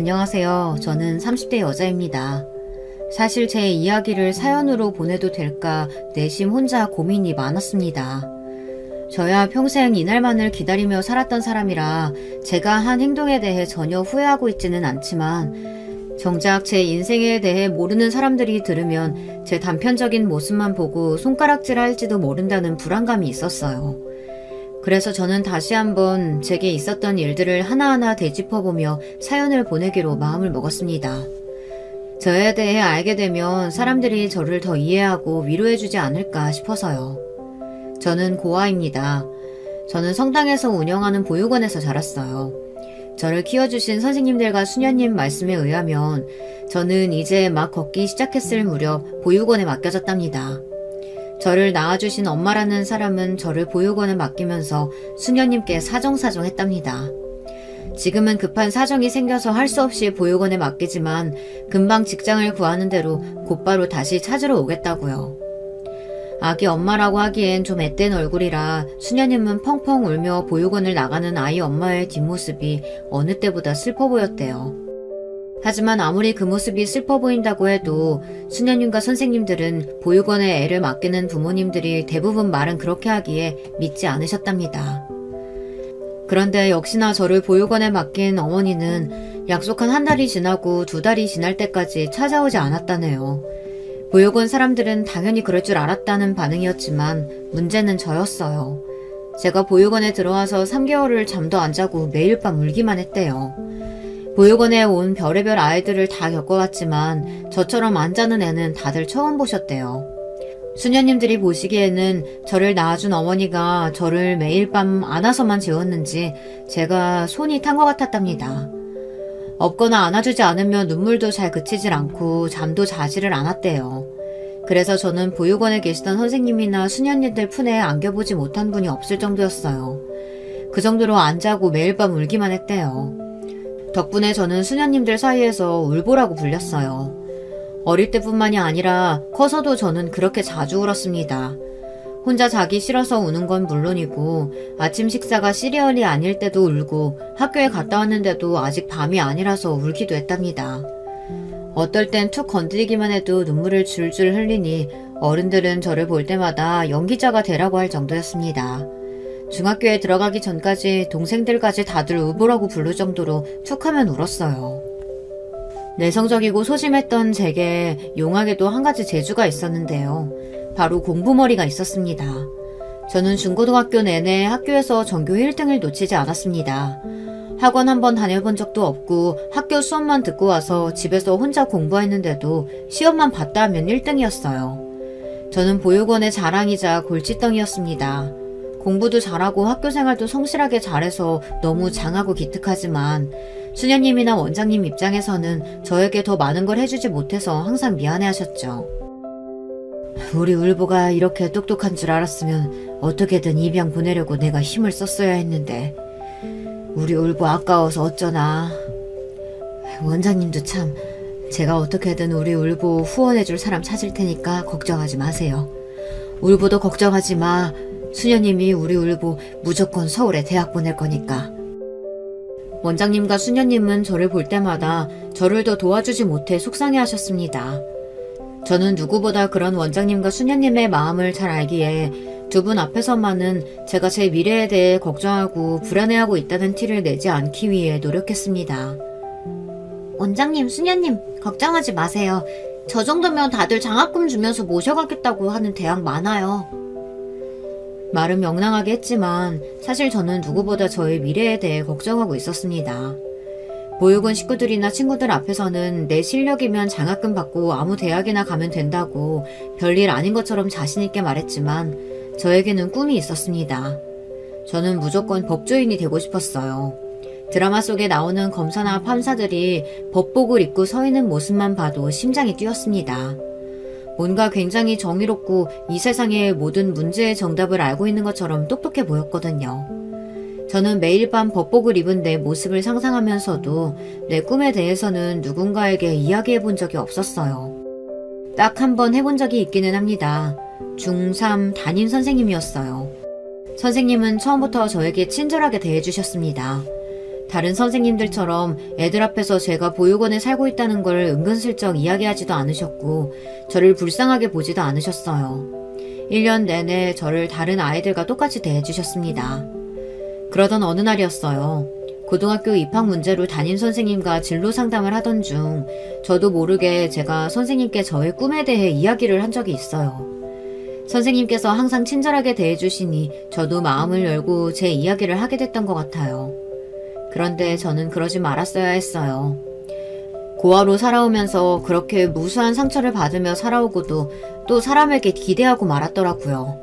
안녕하세요. 저는 30대 여자입니다. 사실 제 이야기를 사연으로 보내도 될까 내심 혼자 고민이 많았습니다. 저야 평생 이날만을 기다리며 살았던 사람이라 제가 한 행동에 대해 전혀 후회하고 있지는 않지만 정작 제 인생에 대해 모르는 사람들이 들으면 제 단편적인 모습만 보고 손가락질할지도 모른다는 불안감이 있었어요. 그래서 저는 다시 한번 제게 있었던 일들을 하나하나 되짚어보며 사연을 보내기로 마음을 먹었습니다. 저에 대해 알게 되면 사람들이 저를 더 이해하고 위로해주지 않을까 싶어서요. 저는 고아입니다. 저는 성당에서 운영하는 보육원에서 자랐어요. 저를 키워주신 선생님들과 수녀님 말씀에 의하면 저는 이제 막 걷기 시작했을 무렵 보육원에 맡겨졌답니다. 저를 낳아주신 엄마라는 사람은 저를 보육원에 맡기면서 수녀님께 사정사정 했답니다. 지금은 급한 사정이 생겨서 할 수 없이 보육원에 맡기지만 금방 직장을 구하는 대로 곧바로 다시 찾으러 오겠다고요. 아기 엄마라고 하기엔 좀 앳된 얼굴이라 수녀님은 펑펑 울며 보육원을 나가는 아이 엄마의 뒷모습이 어느 때보다 슬퍼 보였대요. 하지만 아무리 그 모습이 슬퍼 보인다고 해도 수녀님과 선생님들은 보육원에 애를 맡기는 부모님들이 대부분 말은 그렇게 하기에 믿지 않으셨답니다. 그런데 역시나 저를 보육원에 맡긴 어머니는 약속한 한 달이 지나고 두 달이 지날 때까지 찾아오지 않았다네요. 보육원 사람들은 당연히 그럴 줄 알았다는 반응이었지만 문제는 저였어요. 제가 보육원에 들어와서 3개월을 잠도 안 자고 매일 밤 울기만 했대요. 보육원에 온 별의별 아이들을 다 겪어봤지만 저처럼 안 자는 애는 다들 처음 보셨대요. 수녀님들이 보시기에는 저를 낳아준 어머니가 저를 매일 밤 안아서만 재웠는지 제가 손이 탄 것 같았답니다. 업거나 안아주지 않으면 눈물도 잘 그치질 않고 잠도 자지를 않았대요. 그래서 저는 보육원에 계시던 선생님이나 수녀님들 품에 안겨보지 못한 분이 없을 정도였어요. 그 정도로 안 자고 매일 밤 울기만 했대요. 덕분에 저는 수녀님들 사이에서 울보라고 불렸어요. 어릴 때뿐만이 아니라 커서도 저는 그렇게 자주 울었습니다. 혼자 자기 싫어서 우는 건 물론이고 아침 식사가 시리얼이 아닐 때도 울고 학교에 갔다 왔는데도 아직 밤이 아니라서 울기도 했답니다. 어떨 땐 툭 건드리기만 해도 눈물을 줄줄 흘리니 어른들은 저를 볼 때마다 연기자가 되라고 할 정도였습니다. 중학교에 들어가기 전까지 동생들까지 다들 우보라고 부를 정도로 툭하면 울었어요. 내성적이고 소심했던 제게 용하게도 한 가지 재주가 있었는데요. 바로 공부머리가 있었습니다. 저는 중고등학교 내내 학교에서 전교 1등을 놓치지 않았습니다. 학원 한번 다녀본 적도 없고 학교 수업만 듣고 와서 집에서 혼자 공부했는데도 시험만 봤다 하면 1등이었어요. 저는 보육원의 자랑이자 골칫덩이였습니다. 공부도 잘하고 학교생활도 성실하게 잘해서 너무 장하고 기특하지만 수녀님이나 원장님 입장에서는 저에게 더 많은 걸 해주지 못해서 항상 미안해하셨죠. 우리 울보가 이렇게 똑똑한 줄 알았으면 어떻게든 입양 보내려고 내가 힘을 썼어야 했는데 우리 울보 아까워서 어쩌나. 원장님도 참 제가 어떻게든 우리 울보 후원해줄 사람 찾을 테니까 걱정하지 마세요. 울보도 걱정하지 마. 수녀님이 우리 울보 무조건 서울에 대학 보낼 거니까. 원장님과 수녀님은 저를 볼 때마다 저를 더 도와주지 못해 속상해 하셨습니다. 저는 누구보다 그런 원장님과 수녀님의 마음을 잘 알기에 두 분 앞에서만은 제가 제 미래에 대해 걱정하고 불안해하고 있다는 티를 내지 않기 위해 노력했습니다. 원장님, 수녀님, 걱정하지 마세요. 저 정도면 다들 장학금 주면서 모셔가겠다고 하는 대학 많아요. 말은 명랑하게 했지만 사실 저는 누구보다 저의 미래에 대해 걱정하고 있었습니다. 보육원 식구들이나 친구들 앞에서는 내 실력이면 장학금 받고 아무 대학이나 가면 된다고 별일 아닌 것처럼 자신있게 말했지만 저에게는 꿈이 있었습니다. 저는 무조건 법조인이 되고 싶었어요. 드라마 속에 나오는 검사나 판사들이 법복을 입고 서 있는 모습만 봐도 심장이 뛰었습니다. 뭔가 굉장히 정의롭고 이 세상의 모든 문제의 정답을 알고 있는 것처럼 똑똑해 보였거든요. 저는 매일 밤 법복을 입은 내 모습을 상상하면서도 내 꿈에 대해서는 누군가에게 이야기해 본 적이 없었어요. 딱 한 번 해본 적이 있기는 합니다. 중3 담임 선생님이었어요. 선생님은 처음부터 저에게 친절하게 대해주셨습니다. 다른 선생님들처럼 애들 앞에서 제가 보육원에 살고 있다는 걸 은근슬쩍 이야기하지도 않으셨고 저를 불쌍하게 보지도 않으셨어요. 1년 내내 저를 다른 아이들과 똑같이 대해주셨습니다. 그러던 어느 날이었어요. 고등학교 입학 문제로 담임 선생님과 진로 상담을 하던 중 저도 모르게 제가 선생님께 저의 꿈에 대해 이야기를 한 적이 있어요. 선생님께서 항상 친절하게 대해주시니 저도 마음을 열고 제 이야기를 하게 됐던 것 같아요. 그런데 저는 그러지 말았어야 했어요. 고아로 살아오면서 그렇게 무수한 상처를 받으며 살아오고도 또 사람에게 기대하고 말았더라고요.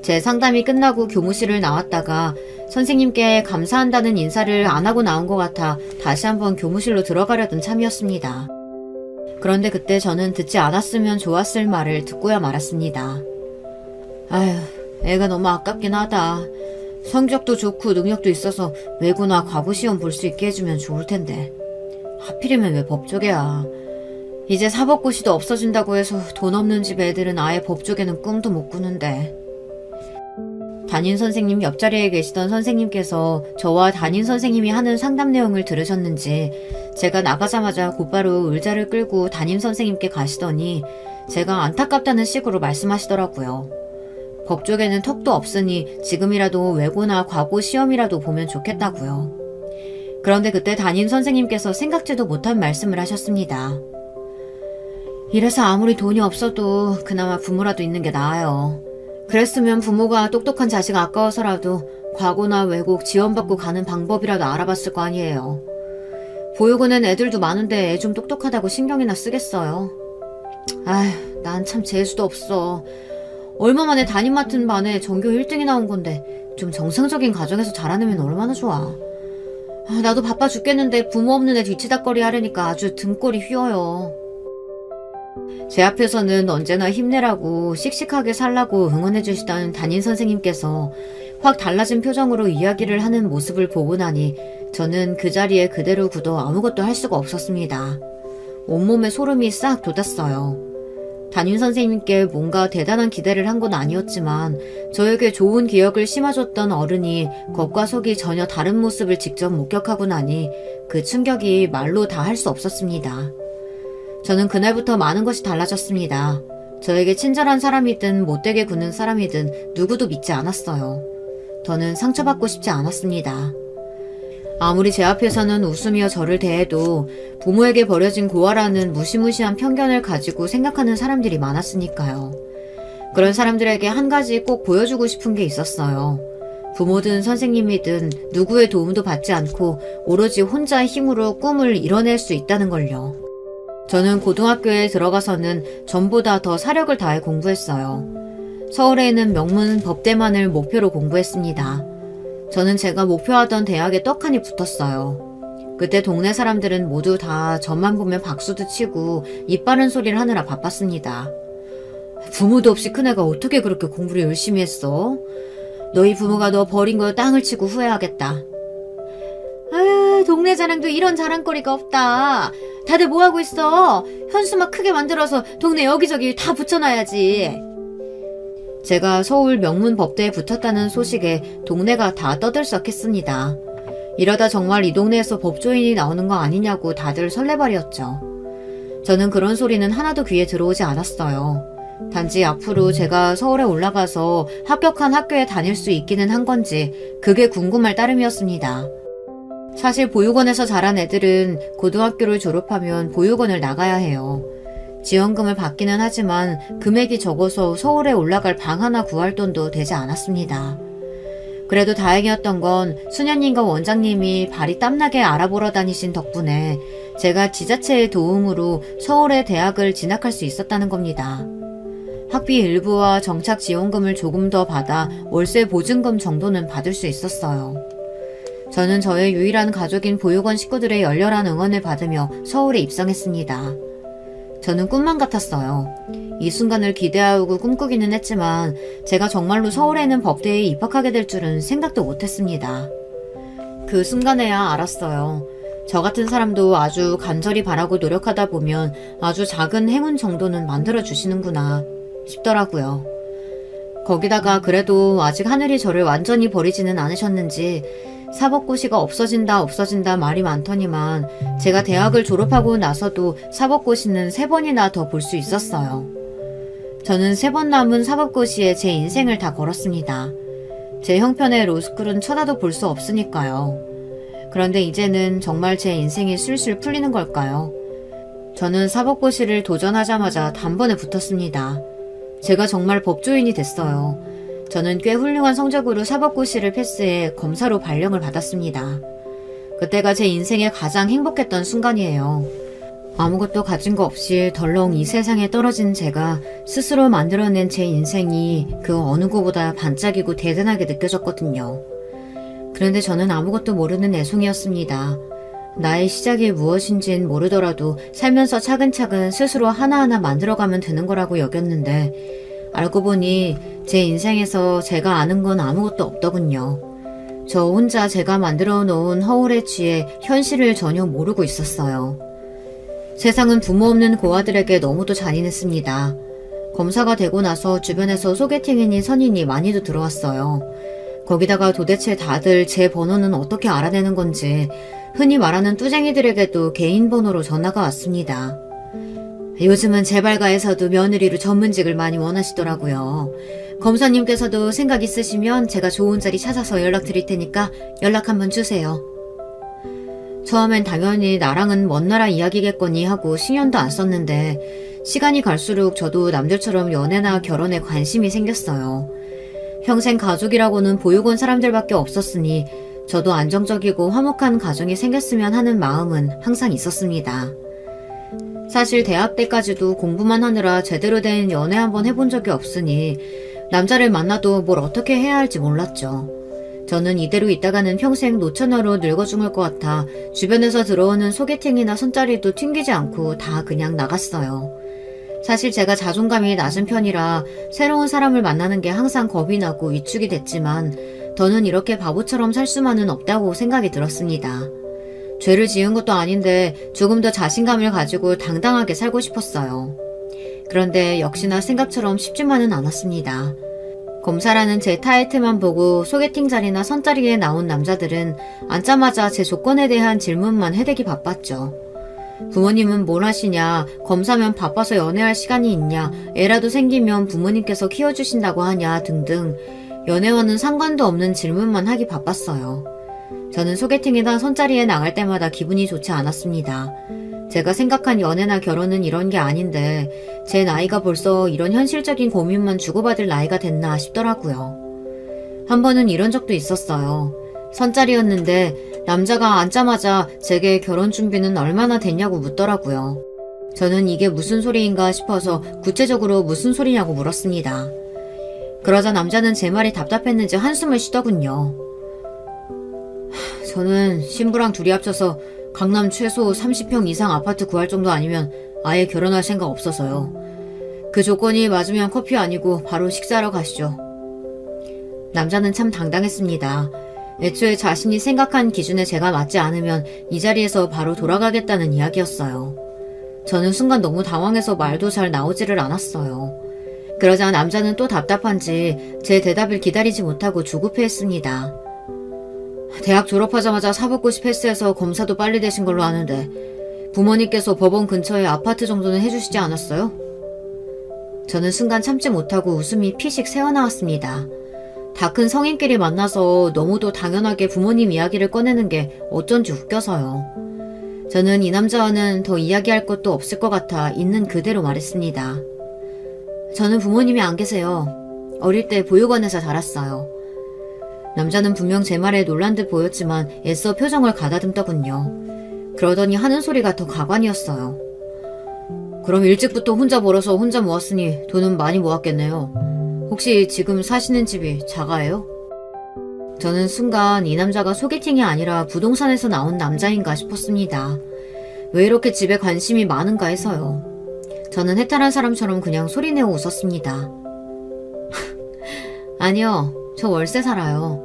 제 상담이 끝나고 교무실을 나왔다가 선생님께 감사한다는 인사를 안 하고 나온 것 같아 다시 한번 교무실로 들어가려던 참이었습니다. 그런데 그때 저는 듣지 않았으면 좋았을 말을 듣고야 말았습니다. 아휴, 애가 너무 아깝긴 하다. 성적도 좋고 능력도 있어서 외고나 과고 시험 볼 수 있게 해주면 좋을 텐데. 하필이면 왜 법조계야. 이제 사법고시도 없어진다고 해서 돈 없는 집 애들은 아예 법조계는 꿈도 못 꾸는데. 담임 선생님 옆자리에 계시던 선생님께서 저와 담임 선생님이 하는 상담 내용을 들으셨는지 제가 나가자마자 곧바로 의자를 끌고 담임 선생님께 가시더니 제가 안타깝다는 식으로 말씀하시더라고요. 법조계는 턱도 없으니 지금이라도 외고나 과고 시험이라도 보면 좋겠다고요. 그런데 그때 담임 선생님께서 생각지도 못한 말씀을 하셨습니다. 이래서 아무리 돈이 없어도 그나마 부모라도 있는 게 나아요. 그랬으면 부모가 똑똑한 자식 아까워서라도 과고나 외국 지원받고 가는 방법이라도 알아봤을 거 아니에요. 보육원엔 애들도 많은데 애 좀 똑똑하다고 신경이나 쓰겠어요. 아휴, 난 참 재수도 없어. 얼마 만에 담임 맡은 반에 전교 1등이 나온 건데 좀 정상적인 가정에서 자라내면 얼마나 좋아. 나도 바빠 죽겠는데 부모 없는 애 뒤치다꺼리 하려니까 아주 등골이 휘어요. 제 앞에서는 언제나 힘내라고 씩씩하게 살라고 응원해주시던 담임 선생님께서 확 달라진 표정으로 이야기를 하는 모습을 보고 나니 저는 그 자리에 그대로 굳어 아무것도 할 수가 없었습니다. 온몸에 소름이 싹 돋았어요. 담임 선생님께 뭔가 대단한 기대를 한 건 아니었지만 저에게 좋은 기억을 심어줬던 어른이 겉과 속이 전혀 다른 모습을 직접 목격하고 나니 그 충격이 말로 다 할 수 없었습니다. 저는 그날부터 많은 것이 달라졌습니다. 저에게 친절한 사람이든 못되게 구는 사람이든 누구도 믿지 않았어요. 더는 상처받고 싶지 않았습니다. 아무리 제 앞에서는 웃으며 저를 대해도 부모에게 버려진 고아라는 무시무시한 편견을 가지고 생각하는 사람들이 많았으니까요. 그런 사람들에게 한 가지 꼭 보여주고 싶은 게 있었어요. 부모든 선생님이든 누구의 도움도 받지 않고 오로지 혼자의 힘으로 꿈을 이뤄낼 수 있다는 걸요. 저는 고등학교에 들어가서는 전보다 더 사력을 다해 공부했어요. 서울에 있는 명문 법대만을 목표로 공부했습니다. 저는 제가 목표하던 대학에 떡하니 붙었어요. 그때 동네 사람들은 모두 다 저만 보면 박수도 치고 입 바른 소리를 하느라 바빴습니다. 부모도 없이 큰애가 어떻게 그렇게 공부를 열심히 했어? 너희 부모가 너 버린 거 땅을 치고 후회하겠다. 아유, 동네 자랑도 이런 자랑거리가 없다. 다들 뭐하고 있어? 현수막 크게 만들어서 동네 여기저기 다 붙여놔야지. 제가 서울 명문법대에 붙었다는 소식에 동네가 다 떠들썩했습니다. 이러다 정말 이 동네에서 법조인이 나오는 거 아니냐고 다들 설레발이었죠. 저는 그런 소리는 하나도 귀에 들어오지 않았어요. 단지 앞으로 제가 서울에 올라가서 합격한 학교에 다닐 수 있기는 한 건지 그게 궁금할 따름이었습니다. 사실 보육원에서 자란 애들은 고등학교를 졸업하면 보육원을 나가야 해요. 지원금을 받기는 하지만 금액이 적어서 서울에 올라갈 방 하나 구할 돈도 되지 않았습니다. 그래도 다행이었던 건 수녀님과 원장님이 발이 땀나게 알아보러 다니신 덕분에 제가 지자체의 도움으로 서울의 대학을 진학할 수 있었다는 겁니다. 학비 일부와 정착 지원금을 조금 더 받아 월세 보증금 정도는 받을 수 있었어요. 저는 저의 유일한 가족인 보육원 식구들의 열렬한 응원을 받으며 서울에 입성했습니다. 저는 꿈만 같았어요. 이 순간을 기대하고 꿈꾸기는 했지만 제가 정말로 서울에 있는 법대에 입학하게 될 줄은 생각도 못했습니다. 그 순간에야 알았어요. 저 같은 사람도 아주 간절히 바라고 노력하다 보면 아주 작은 행운 정도는 만들어주시는구나 싶더라고요. 거기다가 그래도 아직 하늘이 저를 완전히 버리지는 않으셨는지 사법고시가 없어진다 말이 많더니만 제가 대학을 졸업하고 나서도 사법고시는 3번이나 더 볼 수 있었어요. 저는 3번 남은 사법고시에 제 인생을 다 걸었습니다. 제 형편의 로스쿨은 쳐다도 볼 수 없으니까요. 그런데 이제는 정말 제 인생이 술술 풀리는 걸까요? 저는 사법고시를 도전하자마자 단번에 붙었습니다. 제가 정말 법조인이 됐어요. 저는 꽤 훌륭한 성적으로 사법고시를 패스해 검사로 발령을 받았습니다. 그때가 제 인생에 가장 행복했던 순간이에요. 아무것도 가진 거 없이 덜렁 이 세상에 떨어진 제가 스스로 만들어낸 제 인생이 그 어느 것보다 반짝이고 대단하게 느껴졌거든요. 그런데 저는 아무것도 모르는 애송이였습니다. 나의 시작이 무엇인진 모르더라도 살면서 차근차근 스스로 하나하나 만들어가면 되는 거라고 여겼는데 알고 보니 제 인생에서 제가 아는 건 아무것도 없더군요. 저 혼자 제가 만들어 놓은 허울에 취해 현실을 전혀 모르고 있었어요. 세상은 부모 없는 고아들에게 너무도 잔인했습니다. 검사가 되고 나서 주변에서 소개팅이니 선인이 많이도 들어왔어요. 거기다가 도대체 다들 제 번호는 어떻게 알아내는 건지 흔히 말하는 뚜쟁이들에게도 개인 번호로 전화가 왔습니다. 요즘은 재발가에서도 며느리로 전문직을 많이 원하시더라고요. 검사님께서도 생각 있으시면 제가 좋은 자리 찾아서 연락드릴 테니까 연락 한번 주세요. 처음엔 당연히 나랑은 먼 나라 이야기겠거니 하고 신경도 안 썼는데 시간이 갈수록 저도 남들처럼 연애나 결혼에 관심이 생겼어요. 평생 가족이라고는 보육원 사람들밖에 없었으니 저도 안정적이고 화목한 가정이 생겼으면 하는 마음은 항상 있었습니다. 사실 대학 때까지도 공부만 하느라 제대로 된 연애 한번 해본 적이 없으니 남자를 만나도 뭘 어떻게 해야 할지 몰랐죠. 저는 이대로 있다가는 평생 노처녀로 늙어 죽을 것 같아 주변에서 들어오는 소개팅이나 손자리도 튕기지 않고 다 그냥 나갔어요. 사실 제가 자존감이 낮은 편이라 새로운 사람을 만나는 게 항상 겁이 나고 위축이 됐지만 더는 이렇게 바보처럼 살 수만은 없다고 생각이 들었습니다. 죄를 지은 것도 아닌데 조금 더 자신감을 가지고 당당하게 살고 싶었어요. 그런데 역시나 생각처럼 쉽지만은 않았습니다. 검사라는 제 타이틀만 보고 소개팅 자리나 선자리에 나온 남자들은 앉자마자 제 조건에 대한 질문만 해대기 바빴죠. 부모님은 뭘 하시냐, 검사면 바빠서 연애할 시간이 있냐, 애라도 생기면 부모님께서 키워주신다고 하냐 등등 연애와는 상관도 없는 질문만 하기 바빴어요. 저는 소개팅이나 선자리에 나갈 때마다 기분이 좋지 않았습니다. 제가 생각한 연애나 결혼은 이런 게 아닌데 제 나이가 벌써 이런 현실적인 고민만 주고받을 나이가 됐나 싶더라고요. 한 번은 이런 적도 있었어요. 선자리였는데 남자가 앉자마자 제게 결혼 준비는 얼마나 됐냐고 묻더라고요. 저는 이게 무슨 소리인가 싶어서 구체적으로 무슨 소리냐고 물었습니다. 그러자 남자는 제 말이 답답했는지 한숨을 쉬더군요. 저는 신부랑 둘이 합쳐서 강남 최소 30평 이상 아파트 구할 정도 아니면 아예 결혼할 생각 없어서요. 그 조건이 맞으면 커피 아니고 바로 식사하러 가시죠. 남자는 참 당당했습니다. 애초에 자신이 생각한 기준에 제가 맞지 않으면 이 자리에서 바로 돌아가겠다는 이야기였어요. 저는 순간 너무 당황해서 말도 잘 나오지를 않았어요. 그러자 남자는 또 답답한지 제 대답을 기다리지 못하고 조급해했습니다. 대학 졸업하자마자 사법고시 패스해서 검사도 빨리 되신 걸로 아는데 부모님께서 법원 근처에 아파트 정도는 해주시지 않았어요? 저는 순간 참지 못하고 웃음이 피식 새어나왔습니다. 다 큰 성인끼리 만나서 너무도 당연하게 부모님 이야기를 꺼내는 게 어쩐지 웃겨서요. 저는 이 남자와는 더 이야기할 것도 없을 것 같아 있는 그대로 말했습니다. 저는 부모님이 안 계세요. 어릴 때 보육원에서 자랐어요. 남자는 분명 제 말에 놀란 듯 보였지만 애써 표정을 가다듬더군요. 그러더니 하는 소리가 더 가관이었어요. 그럼 일찍부터 혼자 벌어서 혼자 모았으니 돈은 많이 모았겠네요. 혹시 지금 사시는 집이 자가예요? 저는 순간 이 남자가 소개팅이 아니라 부동산에서 나온 남자인가 싶었습니다. 왜 이렇게 집에 관심이 많은가 해서요. 저는 해탈한 사람처럼 그냥 소리내어 웃었습니다. 아니요, 저 월세 살아요.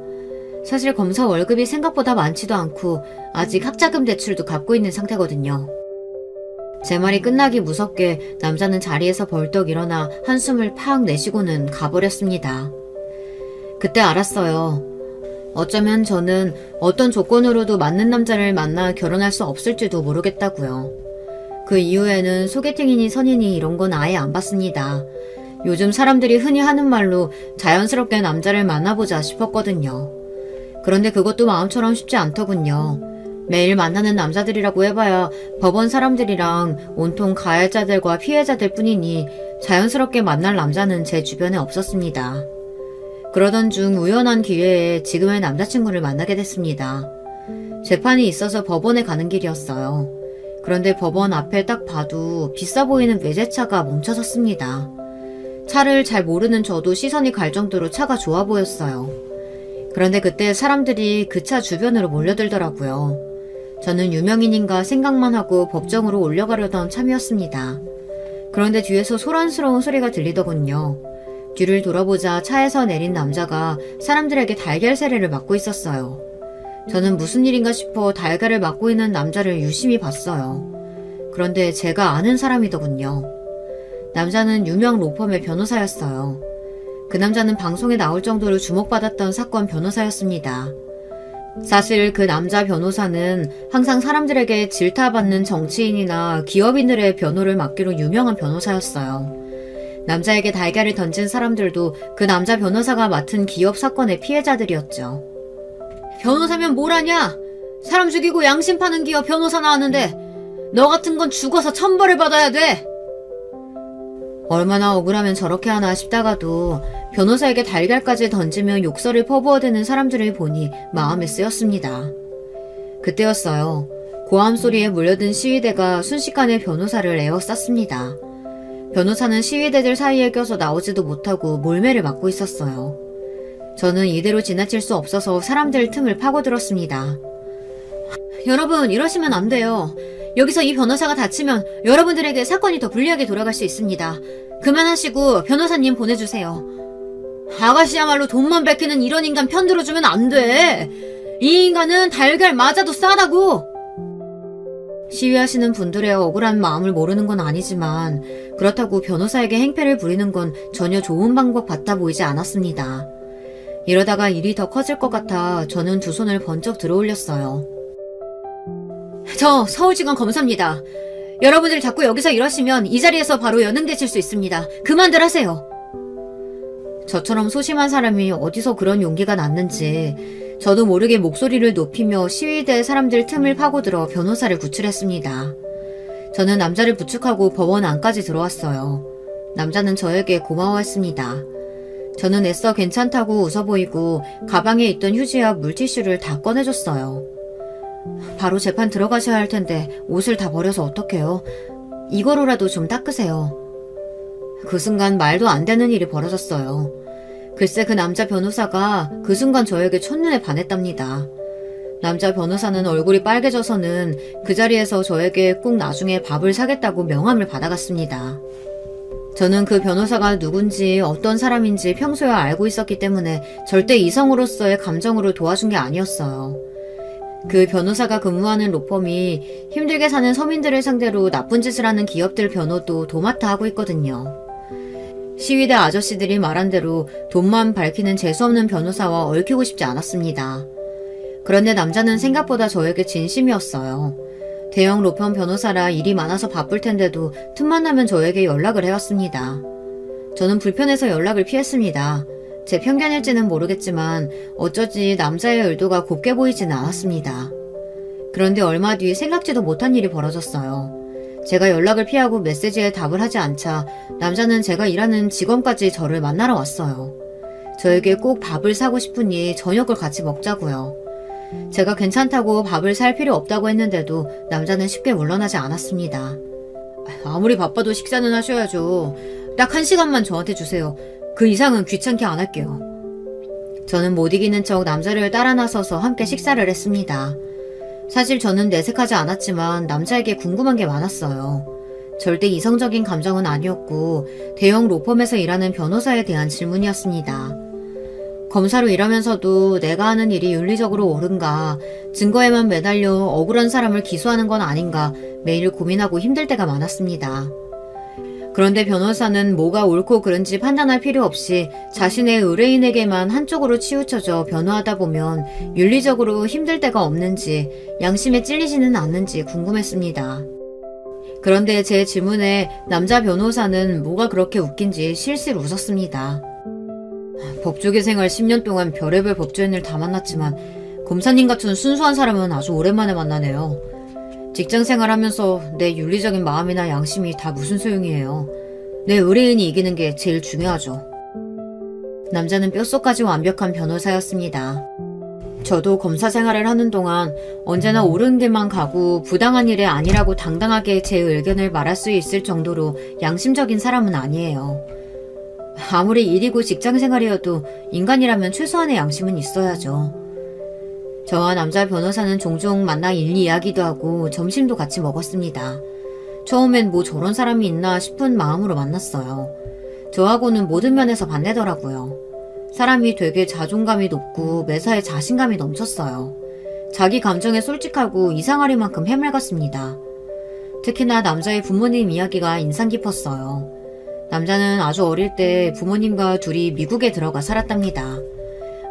사실 검사 월급이 생각보다 많지도 않고 아직 학자금 대출도 갚고 있는 상태거든요. 제 말이 끝나기 무섭게 남자는 자리에서 벌떡 일어나 한숨을 팍 내쉬고는 가버렸습니다. 그때 알았어요. 어쩌면 저는 어떤 조건으로도 맞는 남자를 만나 결혼할 수 없을지도 모르겠다고요. 그 이후에는 소개팅이니 선이니 이런 건 아예 안 봤습니다. 요즘 사람들이 흔히 하는 말로 자연스럽게 남자를 만나보자 싶었거든요. 그런데 그것도 마음처럼 쉽지 않더군요. 매일 만나는 남자들이라고 해봐야 법원 사람들이랑 온통 가해자들과 피해자들 뿐이니 자연스럽게 만날 남자는 제 주변에 없었습니다. 그러던 중 우연한 기회에 지금의 남자친구를 만나게 됐습니다. 재판이 있어서 법원에 가는 길이었어요. 그런데 법원 앞에 딱 봐도 비싸 보이는 외제차가 멈춰섰습니다. 차를 잘 모르는 저도 시선이 갈 정도로 차가 좋아 보였어요. 그런데 그때 사람들이 그 차 주변으로 몰려들더라고요. 저는 유명인인가 생각만 하고 법정으로 올려가려던 참이었습니다. 그런데 뒤에서 소란스러운 소리가 들리더군요. 뒤를 돌아보자 차에서 내린 남자가 사람들에게 달걀 세례를 맞고 있었어요. 저는 무슨 일인가 싶어 달걀을 맞고 있는 남자를 유심히 봤어요. 그런데 제가 아는 사람이더군요. 남자는 유명 로펌의 변호사였어요. 그 남자는 방송에 나올 정도로 주목받았던 사건 변호사였습니다. 사실 그 남자 변호사는 항상 사람들에게 질타받는 정치인이나 기업인들의 변호를 맡기로 유명한 변호사였어요. 남자에게 달걀을 던진 사람들도 그 남자 변호사가 맡은 기업 사건의 피해자들이었죠. 변호사면 뭘 하냐? 사람 죽이고 양심 파는 기업 변호사 나왔는데 너 같은 건 죽어서 천벌을 받아야 돼! 얼마나 억울하면 저렇게 하나 싶다가도 변호사에게 달걀까지 던지며 욕설을 퍼부어대는 사람들을 보니 마음에 쓰였습니다. 그때였어요. 고함 소리에 몰려든 시위대가 순식간에 변호사를 에워쌌습니다. 변호사는 시위대들 사이에 껴서 나오지도 못하고 몰매를 맞고 있었어요. 저는 이대로 지나칠 수 없어서 사람들 틈을 파고들었습니다. 여러분, 이러시면 안 돼요. 여기서 이 변호사가 다치면 여러분들에게 사건이 더 불리하게 돌아갈 수 있습니다. 그만하시고 변호사님 보내주세요. 아가씨야말로 돈만 뺏기는 이런 인간 편들어주면 안 돼. 이 인간은 달걀 맞아도 싸다고. 시위하시는 분들의 억울한 마음을 모르는 건 아니지만 그렇다고 변호사에게 행패를 부리는 건 전혀 좋은 방법 같아 보이지 않았습니다. 이러다가 일이 더 커질 것 같아 저는 두 손을 번쩍 들어올렸어요. 저 서울지검 검사입니다. 여러분들 자꾸 여기서 이러시면 이 자리에서 바로 연행되실 수 있습니다. 그만들 하세요. 저처럼 소심한 사람이 어디서 그런 용기가 났는지 저도 모르게 목소리를 높이며 시위대 사람들 틈을 파고들어 변호사를 구출했습니다. 저는 남자를 부축하고 법원 안까지 들어왔어요. 남자는 저에게 고마워했습니다. 저는 애써 괜찮다고 웃어 보이고 가방에 있던 휴지와 물티슈를 다 꺼내줬어요. 바로 재판 들어가셔야 할 텐데 옷을 다 버려서 어떡해요? 이거로라도 좀 닦으세요. 그 순간 말도 안 되는 일이 벌어졌어요. 글쎄 그 남자 변호사가 그 순간 저에게 첫눈에 반했답니다. 남자 변호사는 얼굴이 빨개져서는 그 자리에서 저에게 꼭 나중에 밥을 사겠다고 명함을 받아갔습니다. 저는 그 변호사가 누군지 어떤 사람인지 평소에 알고 있었기 때문에 절대 이성으로서의 감정으로 도와준 게 아니었어요. 그 변호사가 근무하는 로펌이 힘들게 사는 서민들을 상대로 나쁜 짓을 하는 기업들 변호도 도맡아 하고 있거든요. 시위대 아저씨들이 말한 대로 돈만 밝히는 재수없는 변호사와 얽히고 싶지 않았습니다. 그런데 남자는 생각보다 저에게 진심이었어요. 대형 로펌 변호사라 일이 많아서 바쁠 텐데도 틈만 나면 저에게 연락을 해왔습니다. 저는 불편해서 연락을 피했습니다. 제 편견일지는 모르겠지만 어쩌지 남자의 의도가 곱게 보이지는 않았습니다. 그런데 얼마 뒤 생각지도 못한 일이 벌어졌어요. 제가 연락을 피하고 메시지에 답을 하지 않자 남자는 제가 일하는 직원까지 저를 만나러 왔어요. 저에게 꼭 밥을 사고 싶으니 저녁을 같이 먹자고요. 제가 괜찮다고 밥을 살 필요 없다고 했는데도 남자는 쉽게 물러나지 않았습니다. 아무리 바빠도 식사는 하셔야죠. 딱 1시간만 저한테 주세요. 그 이상은 귀찮게 안 할게요. 저는 못 이기는 척 남자를 따라 나서서 함께 식사를 했습니다. 사실 저는 내색하지 않았지만 남자에게 궁금한 게 많았어요. 절대 이성적인 감정은 아니었고 대형 로펌에서 일하는 변호사에 대한 질문이었습니다. 검사로 일하면서도 내가 하는 일이 윤리적으로 옳은가, 증거에만 매달려 억울한 사람을 기소하는 건 아닌가 매일 고민하고 힘들 때가 많았습니다. 그런데 변호사는 뭐가 옳고 그른지 판단할 필요 없이 자신의 의뢰인에게만 한쪽으로 치우쳐져 변호하다 보면 윤리적으로 힘들 때가 없는지 양심에 찔리지는 않는지 궁금했습니다. 그런데 제 질문에 남자 변호사는 뭐가 그렇게 웃긴지 실실 웃었습니다. 법조계 생활 10년 동안 별의별 법조인을 다 만났지만 검사님 같은 순수한 사람은 아주 오랜만에 만나네요. 직장 생활하면서 내 윤리적인 마음이나 양심이 다 무슨 소용이에요. 내 의뢰인이 이기는 게 제일 중요하죠. 남자는 뼛속까지 완벽한 변호사였습니다. 저도 검사 생활을 하는 동안 언제나 옳은 길만 가고 부당한 일이 아니라고 당당하게 제 의견을 말할 수 있을 정도로 양심적인 사람은 아니에요. 아무리 일이고 직장 생활이어도 인간이라면 최소한의 양심은 있어야죠. 저와 남자 변호사는 종종 만나 일 이야기도 하고 점심도 같이 먹었습니다. 처음엔 뭐 저런 사람이 있나 싶은 마음으로 만났어요. 저하고는 모든 면에서 반대더라고요. 사람이 되게 자존감이 높고 매사에 자신감이 넘쳤어요. 자기 감정에 솔직하고 이상하리만큼 해맑았습니다. 특히나 남자의 부모님 이야기가 인상 깊었어요. 남자는 아주 어릴 때 부모님과 둘이 미국에 들어가 살았답니다.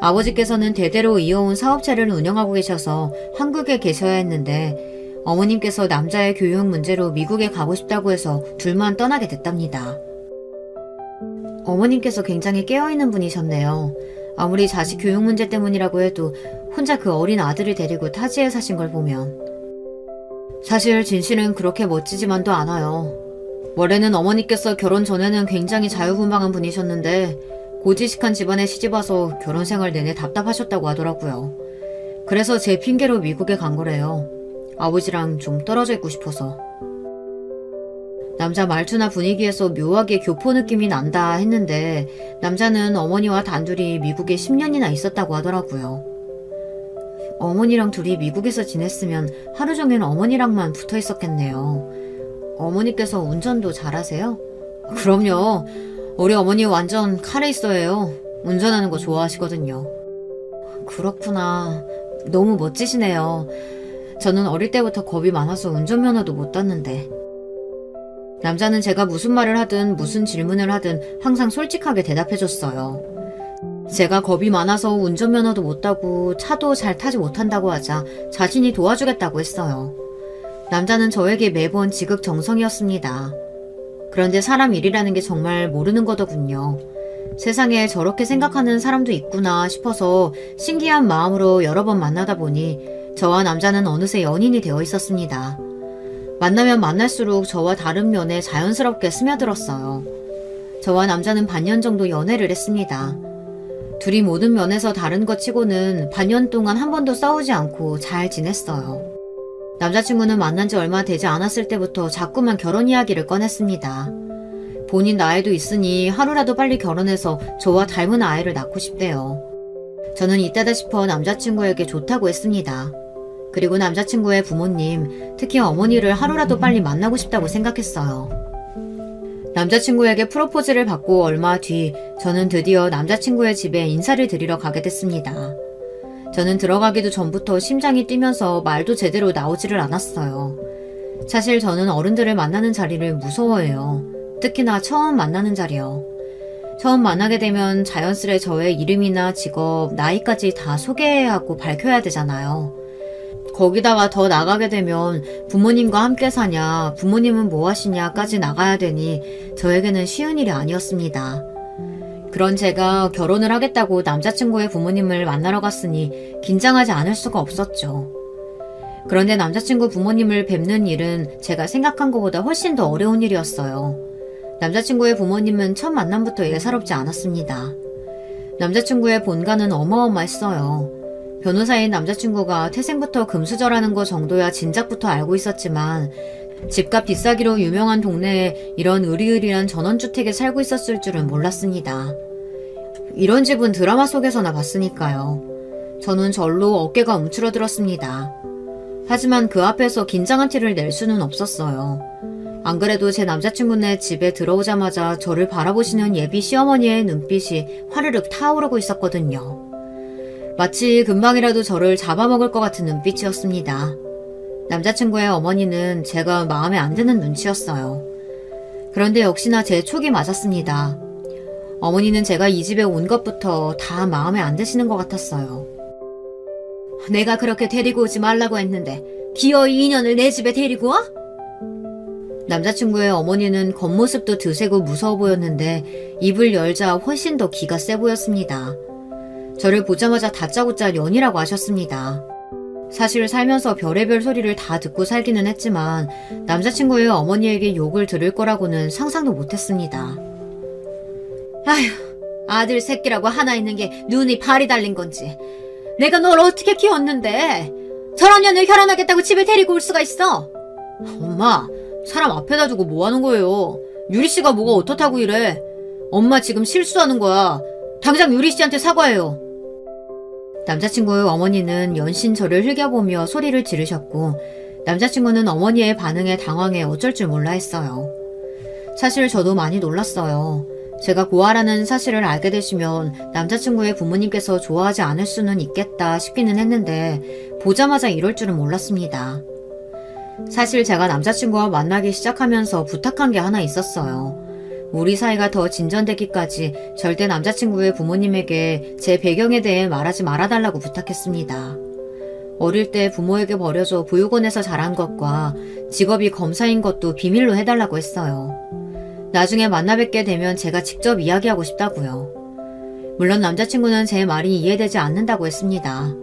아버지께서는 대대로 이어온 사업체를 운영하고 계셔서 한국에 계셔야 했는데 어머님께서 남자의 교육 문제로 미국에 가고 싶다고 해서 둘만 떠나게 됐답니다. 어머님께서 굉장히 깨어있는 분이셨네요. 아무리 자식 교육 문제 때문이라고 해도 혼자 그 어린 아들을 데리고 타지에 사신 걸 보면. 사실 진실은 그렇게 멋지지만도 않아요. 원래는 어머니께서 결혼 전에는 굉장히 자유분방한 분이셨는데 고지식한 집안에 시집와서 결혼 생활 내내 답답하셨다고 하더라고요. 그래서 제 핑계로 미국에 간 거래요. 아버지랑 좀 떨어져 있고 싶어서. 남자 말투나 분위기에서 묘하게 교포 느낌이 난다 했는데 남자는 어머니와 단둘이 미국에 10년이나 있었다고 하더라고요. 어머니랑 둘이 미국에서 지냈으면 하루 종일 어머니랑만 붙어 있었겠네요. 어머니께서 운전도 잘하세요? 그럼요. 우리 어머니 완전 카레이서예요. 운전하는 거 좋아하시거든요. 그렇구나. 너무 멋지시네요. 저는 어릴 때부터 겁이 많아서 운전면허도 못 땄는데. 남자는 제가 무슨 말을 하든 무슨 질문을 하든 항상 솔직하게 대답해줬어요. 제가 겁이 많아서 운전면허도 못 따고 차도 잘 타지 못한다고 하자 자신이 도와주겠다고 했어요. 남자는 저에게 매번 지극정성이었습니다. 그런데 사람 일이라는 게 정말 모르는 거더군요. 세상에 저렇게 생각하는 사람도 있구나 싶어서 신기한 마음으로 여러 번 만나다 보니 저와 남자는 어느새 연인이 되어 있었습니다. 만나면 만날수록 저와 다른 면에 자연스럽게 스며들었어요. 저와 남자는 반년 정도 연애를 했습니다. 둘이 모든 면에서 다른 것 치고는 반년 동안 한 번도 싸우지 않고 잘 지냈어요. 남자친구는 만난 지 얼마 되지 않았을 때부터 자꾸만 결혼 이야기를 꺼냈습니다. 본인 나이도 있으니 하루라도 빨리 결혼해서 저와 닮은 아이를 낳고 싶대요. 저는 이때다 싶어 남자친구에게 좋다고 했습니다. 그리고 남자친구의 부모님, 특히 어머니를 하루라도 빨리 만나고 싶다고 생각했어요. 남자친구에게 프로포즈를 받고 얼마 뒤 저는 드디어 남자친구의 집에 인사를 드리러 가게 됐습니다. 저는 들어가기도 전부터 심장이 뛰면서 말도 제대로 나오지를 않았어요. 사실 저는 어른들을 만나는 자리를 무서워해요. 특히나 처음 만나는 자리요. 처음 만나게 되면 자연스레 저의 이름이나 직업, 나이까지 다 소개해야 하고 밝혀야 되잖아요. 거기다가 더 나가게 되면 부모님과 함께 사냐, 부모님은 뭐 하시냐까지 나가야 되니 저에게는 쉬운 일이 아니었습니다. 그런 제가 결혼을 하겠다고 남자친구의 부모님을 만나러 갔으니 긴장하지 않을 수가 없었죠. 그런데 남자친구 부모님을 뵙는 일은 제가 생각한 것보다 훨씬 더 어려운 일이었어요. 남자친구의 부모님은 첫 만남부터 예사롭지 않았습니다. 남자친구의 본가는 어마어마했어요. 변호사인 남자친구가 태생부터 금수저라는 거 정도야 진작부터 알고 있었지만 집값 비싸기로 유명한 동네에 이런 으리으리한 전원주택에 살고 있었을 줄은 몰랐습니다. 이런 집은 드라마 속에서나 봤으니까요. 저는 절로 어깨가 움츠러들었습니다. 하지만 그 앞에서 긴장한 티를 낼 수는 없었어요. 안 그래도 제 남자친구네 집에 들어오자마자 저를 바라보시는 예비 시어머니의 눈빛이 화르륵 타오르고 있었거든요. 마치 금방이라도 저를 잡아먹을 것 같은 눈빛이었습니다. 남자친구의 어머니는 제가 마음에 안 드는 눈치였어요. 그런데 역시나 제 촉이 맞았습니다. 어머니는 제가 이 집에 온 것부터 다 마음에 안 드시는 것 같았어요. 내가 그렇게 데리고 오지 말라고 했는데 기어이 인연을 내 집에 데리고 와? 남자친구의 어머니는 겉모습도 드세고 무서워 보였는데 입을 열자 훨씬 더 기가 세 보였습니다. 저를 보자마자 다짜고짜 년이라고 하셨습니다. 사실 살면서 별의별 소리를 다 듣고 살기는 했지만 남자친구의 어머니에게 욕을 들을 거라고는 상상도 못했습니다. 아휴, 아들 새끼라고 하나 있는 게 눈이 발이 달린 건지 내가 널 어떻게 키웠는데 저런 년을 결혼하겠다고 집에 데리고 올 수가 있어? 엄마, 사람 앞에다 두고 뭐 하는 거예요? 유리씨가 뭐가 어떻다고 이래? 엄마 지금 실수하는 거야. 당장 유리씨한테 사과해요. 남자친구의 어머니는 연신 저를 흘겨보며 소리를 지르셨고 남자친구는 어머니의 반응에 당황해 어쩔 줄 몰라 했어요. 사실 저도 많이 놀랐어요. 제가 고아라는 사실을 알게 되시면 남자친구의 부모님께서 좋아하지 않을 수는 있겠다 싶기는 했는데 보자마자 이럴 줄은 몰랐습니다. 사실 제가 남자친구와 만나기 시작하면서 부탁한 게 하나 있었어요. 우리 사이가 더 진전되기까지 절대 남자친구의 부모님에게 제 배경에 대해 말하지 말아달라고 부탁했습니다. 어릴 때 부모에게 버려져 보육원에서 자란 것과 직업이 검사인 것도 비밀로 해달라고 했어요. 나중에 만나 뵙게 되면 제가 직접 이야기하고 싶다고요. 물론 남자친구는 제 말이 이해되지 않는다고 했습니다.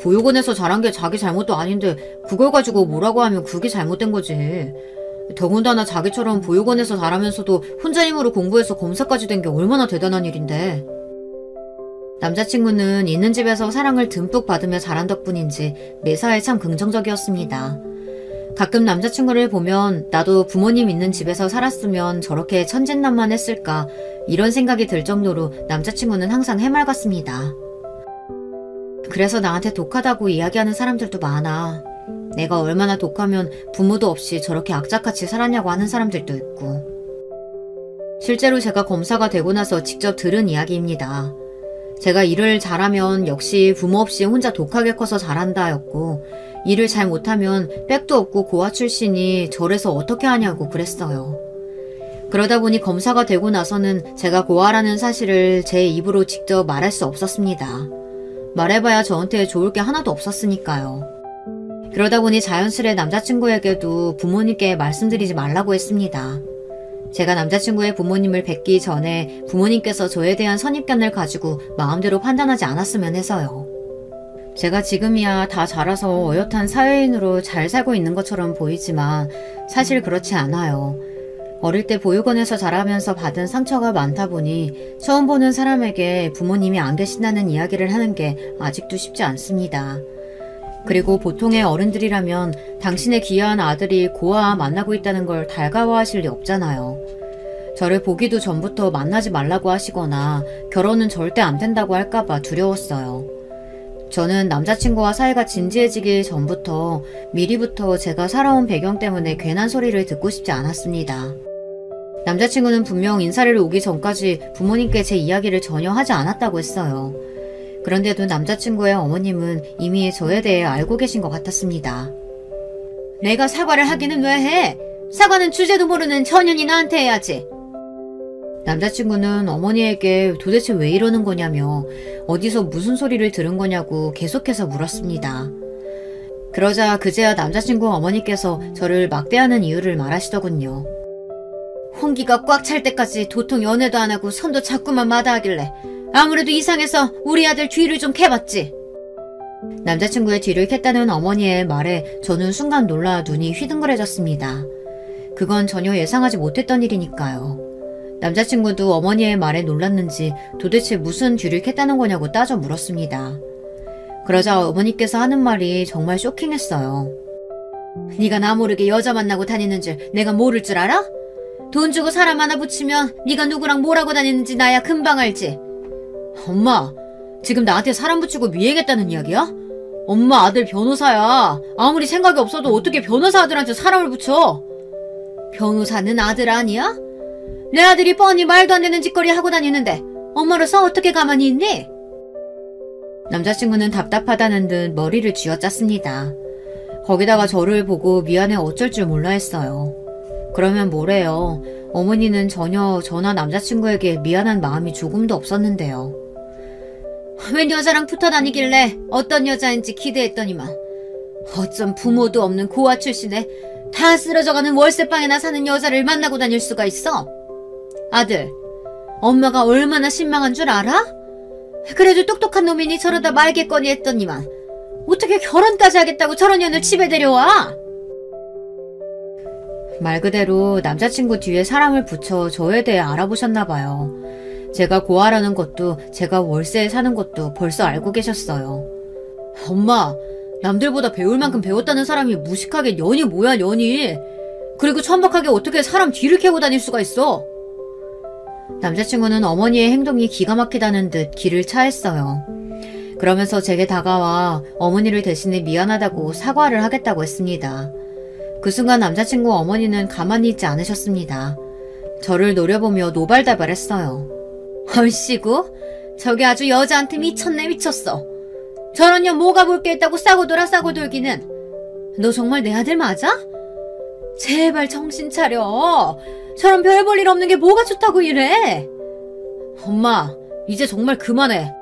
보육원에서 자란 게 자기 잘못도 아닌데 그걸 가지고 뭐라고 하면 그게 잘못된 거지. 더군다나 자기처럼 보육원에서 자라면서도 혼자 힘으로 공부해서 검사까지 된 게 얼마나 대단한 일인데. 남자친구는 있는 집에서 사랑을 듬뿍 받으며 자란 덕분인지 매사에 참 긍정적이었습니다. 가끔 남자친구를 보면 나도 부모님 있는 집에서 살았으면 저렇게 천진난만했을까 이런 생각이 들 정도로 남자친구는 항상 해맑았습니다. 그래서 나한테 독하다고 이야기하는 사람들도 많아. 내가 얼마나 독하면 부모도 없이 저렇게 악착같이 살았냐고 하는 사람들도 있고. 실제로 제가 검사가 되고 나서 직접 들은 이야기입니다. 제가 일을 잘하면 역시 부모 없이 혼자 독하게 커서 잘한다였고 일을 잘 못하면 백도 없고 고아 출신이 저래서 어떻게 하냐고 그랬어요. 그러다 보니 검사가 되고 나서는 제가 고아라는 사실을 제 입으로 직접 말할 수 없었습니다. 말해봐야 저한테 좋을 게 하나도 없었으니까요. 그러다 보니 자연스레 남자친구에게도 부모님께 말씀드리지 말라고 했습니다. 제가 남자친구의 부모님을 뵙기 전에 부모님께서 저에 대한 선입견을 가지고 마음대로 판단하지 않았으면 해서요. 제가 지금이야 다 자라서 어엿한 사회인으로 잘 살고 있는 것처럼 보이지만 사실 그렇지 않아요. 어릴 때 보육원에서 자라면서 받은 상처가 많다 보니 처음 보는 사람에게 부모님이 안 계신다는 이야기를 하는 게 아직도 쉽지 않습니다. 그리고 보통의 어른들이라면 당신의 귀한 아들이 고아 만나고 있다는 걸 달가워하실 리 없잖아요. 저를 보기도 전부터 만나지 말라고 하시거나 결혼은 절대 안 된다고 할까봐 두려웠어요. 저는 남자친구와 사이가 진지해지기 전부터 미리부터 제가 살아온 배경 때문에 괜한 소리를 듣고 싶지 않았습니다. 남자친구는 분명 인사를 오기 전까지 부모님께 제 이야기를 전혀 하지 않았다고 했어요. 그런데도 남자친구의 어머님은 이미 저에 대해 알고 계신 것 같았습니다. 내가 사과를 하기는 왜 해? 사과는 주제도 모르는 처년이 나한테 해야지. 남자친구는 어머니에게 도대체 왜 이러는 거냐며 어디서 무슨 소리를 들은 거냐고 계속해서 물었습니다. 그러자 그제야 남자친구 어머니께서 저를 막대하는 이유를 말하시더군요. 홍기가 꽉 찰 때까지 도통 연애도 안 하고 손도 자꾸만 마다하길래 아무래도 이상해서 우리 아들 뒤를 좀 캐봤지. 남자친구의 뒤를 캤다는 어머니의 말에 저는 순간 놀라 눈이 휘둥그레졌습니다. 그건 전혀 예상하지 못했던 일이니까요. 남자친구도 어머니의 말에 놀랐는지 도대체 무슨 뒤를 캤다는 거냐고 따져 물었습니다. 그러자 어머니께서 하는 말이 정말 쇼킹했어요. 네가 나 모르게 여자 만나고 다니는 줄 내가 모를 줄 알아? 돈 주고 사람 하나 붙이면 네가 누구랑 뭘 하고 다니는지 나야 금방 알지. 엄마, 지금 나한테 사람 붙이고 미행했다는 이야기야? 엄마 아들 변호사야. 아무리 생각이 없어도 어떻게 변호사 아들한테 사람을 붙여? 변호사는 아들 아니야? 내 아들이 뻔히 말도 안 되는 짓거리 하고 다니는데 엄마로서 어떻게 가만히 있니? 남자친구는 답답하다는 듯 머리를 쥐어짰습니다. 거기다가 저를 보고 미안해 어쩔 줄 몰라 했어요. 그러면 뭐래요. 어머니는 전혀 저나 남자친구에게 미안한 마음이 조금도 없었는데요. 웬 여자랑 붙어 다니길래 어떤 여자인지 기대했더니만 어쩜 부모도 없는 고아 출신에 다 쓰러져가는 월세방에나 사는 여자를 만나고 다닐 수가 있어? 아들, 엄마가 얼마나 신망한 줄 알아? 그래도 똑똑한 놈이니 저러다 말겠거니 했더니만 어떻게 결혼까지 하겠다고 저런 년을 집에 데려와? 말 그대로 남자친구 뒤에 사람을 붙여 저에 대해 알아보셨나봐요. 제가 고아라는 것도 제가 월세에 사는 것도 벌써 알고 계셨어요. 엄마, 남들보다 배울 만큼 배웠다는 사람이 무식하게 년이 뭐야 년이. 그리고 천박하게 어떻게 사람 뒤를 캐고 다닐 수가 있어. 남자친구는 어머니의 행동이 기가 막히다는 듯 기를 차했어요. 그러면서 제게 다가와 어머니를 대신해 미안하다고 사과를 하겠다고 했습니다. 그 순간 남자친구 어머니는 가만히 있지 않으셨습니다. 저를 노려보며 노발다발했어요. 얼씨구, 저게 아주 여자한테 미쳤네 미쳤어. 저런 년 뭐가 볼 게 있다고 싸고 돌아 싸고 돌기는. 너 정말 내 아들 맞아? 제발 정신 차려. 저런 별 볼 일 없는 게 뭐가 좋다고 이래. 엄마, 이제 정말 그만해.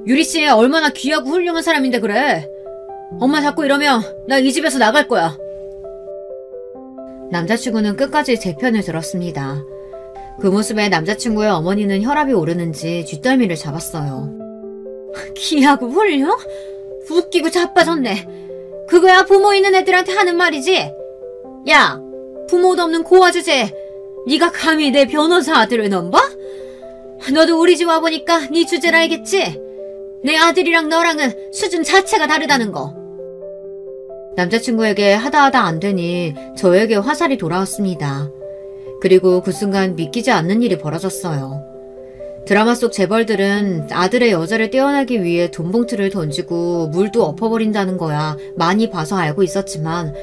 유리씨 얼마나 귀하고 훌륭한 사람인데 그래. 엄마 자꾸 이러면 나 이 집에서 나갈 거야. 남자친구는 끝까지 제 편을 들었습니다. 그 모습에 남자친구의 어머니는 혈압이 오르는지 뒷덜미를 잡았어요. 귀하고 훌륭? 웃기고 자빠졌네. 그거야 부모 있는 애들한테 하는 말이지. 야, 부모도 없는 고아 주제에 네가 감히 내 변호사 아들을 넘봐? 너도 우리 집 와보니까 네 주제를 알겠지? 내 아들이랑 너랑은 수준 자체가 다르다는 거. 남자친구에게 하다하다 안 되니 저에게 화살이 돌아왔습니다. 그리고 그 순간 믿기지 않는 일이 벌어졌어요. 드라마 속 재벌들은 아들의 여자를 떼어내기 위해 돈봉투를 던지고 물도 엎어버린다는 거야 많이 봐서 알고 있었지만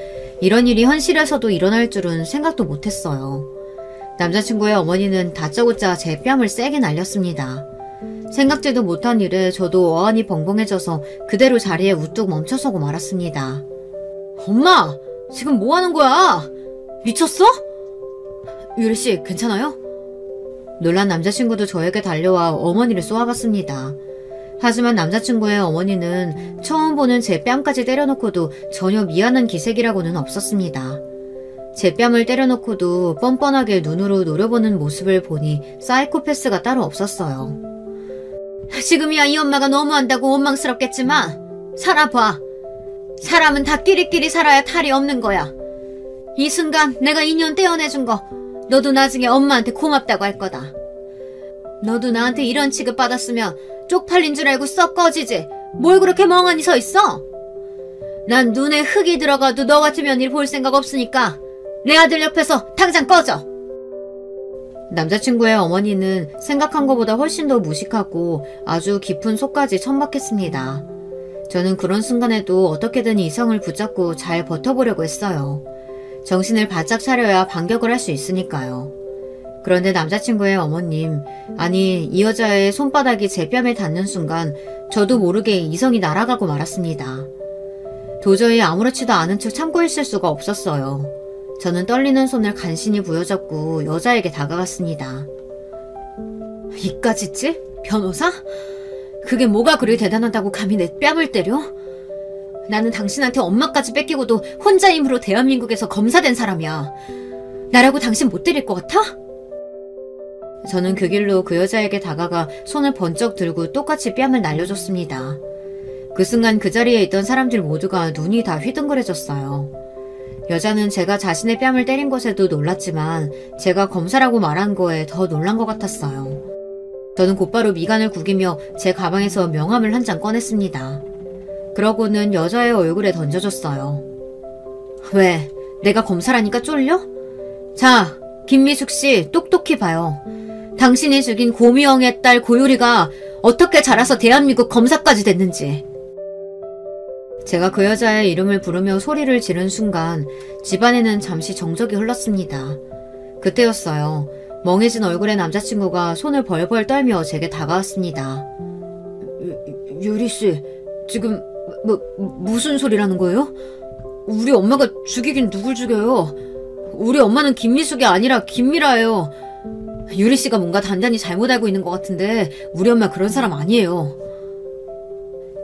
이런 일이 현실에서도 일어날 줄은 생각도 못했어요. 남자친구의 어머니는 다짜고짜 제 뺨을 세게 날렸습니다. 생각지도 못한 일에 저도 어안이 벙벙해져서 그대로 자리에 우뚝 멈춰서고 말았습니다. 엄마! 지금 뭐 하는 거야? 미쳤어? 유리씨 괜찮아요? 놀란 남자친구도 저에게 달려와 어머니를 쏘아봤습니다. 하지만 남자친구의 어머니는 처음 보는 제 뺨까지 때려놓고도 전혀 미안한 기색이라고는 없었습니다. 제 뺨을 때려놓고도 뻔뻔하게 눈으로 노려보는 모습을 보니 사이코패스가 따로 없었어요. 지금이야 이 엄마가 너무한다고 원망스럽겠지만 살아봐. 사람은 다 끼리끼리 살아야 탈이 없는 거야. 이 순간 내가 인연 떼어내준 거 너도 나중에 엄마한테 고맙다고 할 거다. 너도 나한테 이런 취급 받았으면 쪽팔린 줄 알고 썩 꺼지지. 뭘 그렇게 멍하니 서 있어? 난 눈에 흙이 들어가도 너 같은 며느리 볼 생각 없으니까 내 아들 옆에서 당장 꺼져. 남자친구의 어머니는 생각한 것보다 훨씬 더 무식하고 아주 깊은 속까지 천박했습니다. 저는 그런 순간에도 어떻게든 이성을 붙잡고 잘 버텨보려고 했어요. 정신을 바짝 차려야 반격을 할 수 있으니까요. 그런데 남자친구의 어머님, 아니 이 여자의 손바닥이 제 뺨에 닿는 순간 저도 모르게 이성이 날아가고 말았습니다. 도저히 아무렇지도 않은 척 참고 있을 수가 없었어요. 저는 떨리는 손을 간신히 부여잡고 여자에게 다가갔습니다. 이까짓지? 변호사? 그게 뭐가 그리 대단하다고 감히 내 뺨을 때려? 나는 당신한테 엄마까지 뺏기고도 혼자 힘으로 대한민국에서 검사된 사람이야. 나라고 당신 못 때릴 것 같아? 저는 그 길로 그 여자에게 다가가 손을 번쩍 들고 똑같이 뺨을 날려줬습니다. 그 순간 그 자리에 있던 사람들 모두가 눈이 다 휘둥그레졌어요. 여자는 제가 자신의 뺨을 때린 것에도 놀랐지만 제가 검사라고 말한 거에 더 놀란 것 같았어요. 저는 곧바로 미간을 구기며 제 가방에서 명함을 한 장 꺼냈습니다. 그러고는 여자의 얼굴에 던져줬어요. 왜? 내가 검사라니까 쫄려? 자, 김미숙 씨 똑똑히 봐요. 당신이 죽인 고미영의 딸 고유리가 어떻게 자라서 대한민국 검사까지 됐는지. 제가 그 여자의 이름을 부르며 소리를 지른 순간 집안에는 잠시 정적이 흘렀습니다. 그때였어요. 멍해진 얼굴의 남자친구가 손을 벌벌 떨며 제게 다가왔습니다. 유리씨, 지금 무슨 소리라는 거예요? 우리 엄마가 죽이긴 누굴 죽여요? 우리 엄마는 김미숙이 아니라 김미라예요. 유리 씨가 뭔가 단단히 잘못 알고 있는 것 같은데 우리 엄마 그런 사람 아니에요.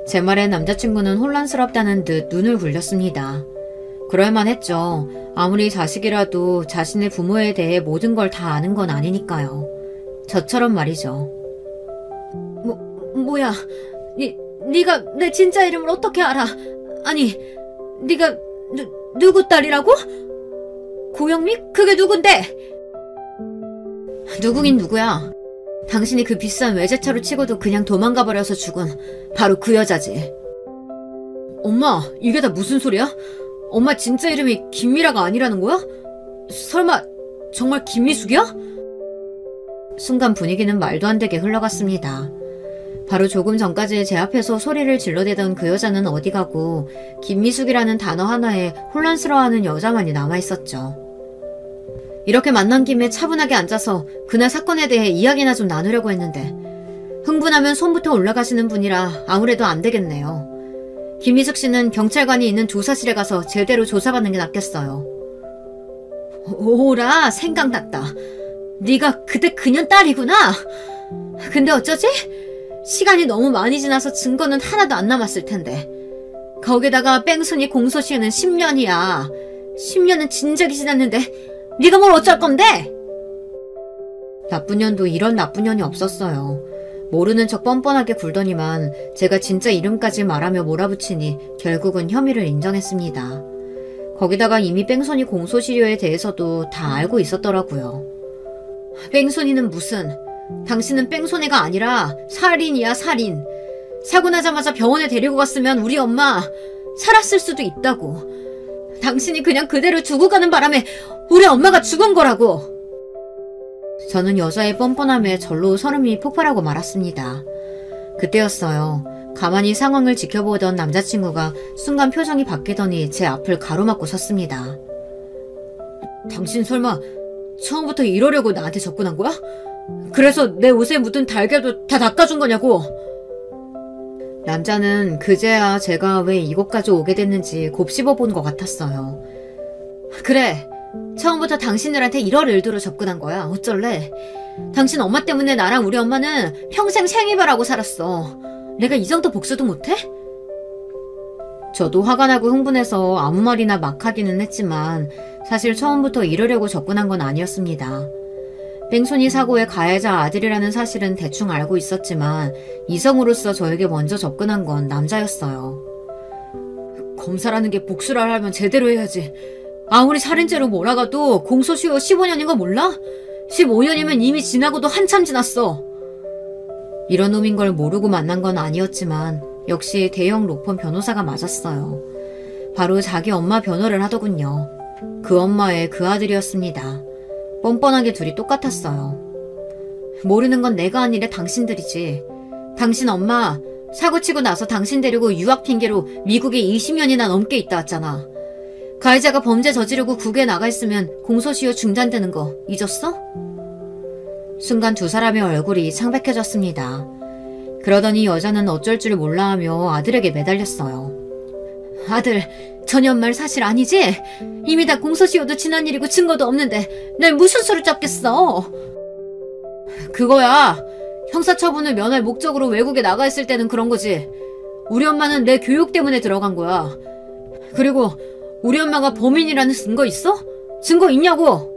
제 말에 남자친구는 혼란스럽다는 듯 눈을 굴렸습니다. 그럴만했죠. 아무리 자식이라도 자신의 부모에 대해 모든 걸 다 아는 건 아니니까요. 저처럼 말이죠. 뭐야? 네가 내 진짜 이름을 어떻게 알아? 아니, 네가 누구 딸이라고? 고영미? 그게 누군데? 누구긴 누구야. 당신이 그 비싼 외제차로 치고도 그냥 도망가버려서 죽은 바로 그 여자지. 엄마, 이게 다 무슨 소리야? 엄마 진짜 이름이 김미라가 아니라는 거야? 설마 정말 김미숙이야? 순간 분위기는 말도 안 되게 흘러갔습니다. 바로 조금 전까지 제 앞에서 소리를 질러대던 그 여자는 어디 가고 김미숙이라는 단어 하나에 혼란스러워하는 여자만이 남아있었죠. 이렇게 만난 김에 차분하게 앉아서 그날 사건에 대해 이야기나 좀 나누려고 했는데 흥분하면 손부터 올라가시는 분이라 아무래도 안 되겠네요. 김미숙 씨는 경찰관이 있는 조사실에 가서 제대로 조사받는 게 낫겠어요. 오라, 생각났다. 네가 그때 그년 딸이구나. 근데 어쩌지? 시간이 너무 많이 지나서 증거는 하나도 안 남았을 텐데. 거기다가 뺑소니 공소시효는 10년이야. 10년은 진작이 지났는데 네가 뭘 어쩔 건데? 나쁜 년도 이런 나쁜 년이 없었어요. 모르는 척 뻔뻔하게 굴더니만 제가 진짜 이름까지 말하며 몰아붙이니 결국은 혐의를 인정했습니다. 거기다가 이미 뺑소니 공소시효에 대해서도 다 알고 있었더라고요. 뺑소니는 무슨... 당신은 뺑소니가 아니라 살인이야, 살인. 사고 나자마자 병원에 데리고 갔으면 우리 엄마 살았을 수도 있다고. 당신이 그냥 그대로 두고 가는 바람에 우리 엄마가 죽은 거라고. 저는 여자의 뻔뻔함에 절로 설움이 폭발하고 말았습니다. 그때였어요. 가만히 상황을 지켜보던 남자친구가 순간 표정이 바뀌더니 제 앞을 가로막고 섰습니다. 당신 설마 처음부터 이러려고 나한테 접근한 거야? 그래서 내 옷에 묻은 달걀도 다 닦아준 거냐고. 남자는 그제야 제가 왜 이곳까지 오게 됐는지 곱씹어본 것 같았어요. 그래, 처음부터 당신들한테 이럴 의도로 접근한 거야. 어쩔래? 당신 엄마 때문에 나랑 우리 엄마는 평생 생이별하고 살았어. 내가 이 정도 복수도 못해? 저도 화가 나고 흥분해서 아무 말이나 막 하기는 했지만 사실 처음부터 이러려고 접근한 건 아니었습니다. 뺑소니 사고의 가해자 아들이라는 사실은 대충 알고 있었지만 이성으로서 저에게 먼저 접근한 건 남자였어요. 검사라는 게 복수를 하려면 제대로 해야지. 아무리 살인죄로 몰아가도 공소시효 15년인 거 몰라? 15년이면 이미 지나고도 한참 지났어. 이런 놈인 걸 모르고 만난 건 아니었지만 역시 대형 로펌 변호사가 맞았어요. 바로 자기 엄마 변호를 하더군요. 그 엄마의 그 아들이었습니다. 뻔뻔하게 둘이 똑같았어요. 모르는 건 내가 아니라 당신들이지. 당신 엄마 사고치고 나서 당신 데리고 유학 핑계로 미국에 20년이나 넘게 있다 왔잖아. 가해자가 범죄 저지르고 국외에 나가 있으면 공소시효 중단되는 거 잊었어? 순간 두 사람의 얼굴이 창백해졌습니다. 그러더니 여자는 어쩔 줄 몰라하며 아들에게 매달렸어요. 아들, 저년 말 사실 아니지? 이미 다 공소시효도 지난 일이고 증거도 없는데 날 무슨 수로 잡겠어? 그거야. 형사처분을 면할 목적으로 외국에 나가 있을 때는 그런 거지. 우리 엄마는 내 교육 때문에 들어간 거야. 그리고 우리 엄마가 범인이라는 증거 있어? 증거 있냐고?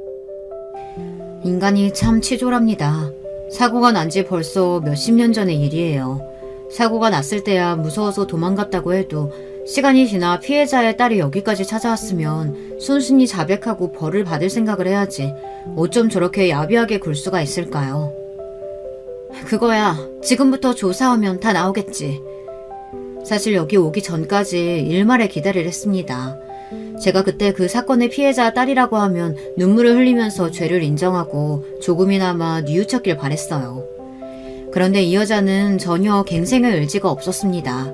인간이 참 치졸합니다. 사고가 난 지 벌써 몇십 년 전의 일이에요. 사고가 났을 때야 무서워서 도망갔다고 해도 시간이 지나 피해자의 딸이 여기까지 찾아왔으면 순순히 자백하고 벌을 받을 생각을 해야지 어쩜 저렇게 야비하게 굴 수가 있을까요? 그거야. 지금부터 조사하면 다 나오겠지. 사실 여기 오기 전까지 일말의 기다리를 했습니다. 제가 그때 그 사건의 피해자 딸이라고 하면 눈물을 흘리면서 죄를 인정하고 조금이나마 뉘우쳤길 바랬어요. 그런데 이 여자는 전혀 갱생의 의지가 없었습니다.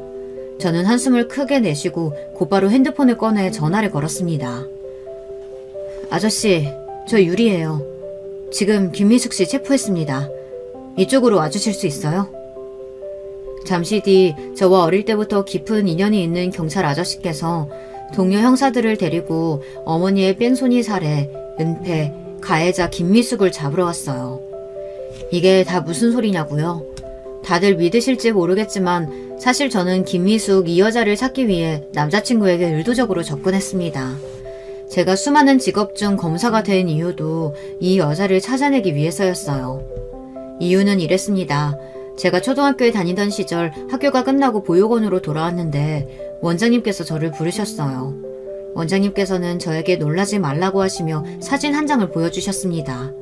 저는 한숨을 크게 내쉬고 곧바로 핸드폰을 꺼내 전화를 걸었습니다. 아저씨, 저 유리예요. 지금 김미숙 씨 체포했습니다. 이쪽으로 와주실 수 있어요? 잠시 뒤 저와 어릴 때부터 깊은 인연이 있는 경찰 아저씨께서 동료 형사들을 데리고 어머니의 뺑소니 살해 은폐, 가해자 김미숙을 잡으러 왔어요. 이게 다 무슨 소리냐고요? 다들 믿으실지 모르겠지만 사실 저는 김미숙 이 여자를 찾기 위해 남자친구에게 의도적으로 접근했습니다. 제가 수많은 직업 중 검사가 된 이유도 이 여자를 찾아내기 위해서였어요. 이유는 이랬습니다. 제가 초등학교에 다니던 시절 학교가 끝나고 보육원으로 돌아왔는데 원장님께서 저를 부르셨어요. 원장님께서는 저에게 놀라지 말라고 하시며 사진 한 장을 보여주셨습니다.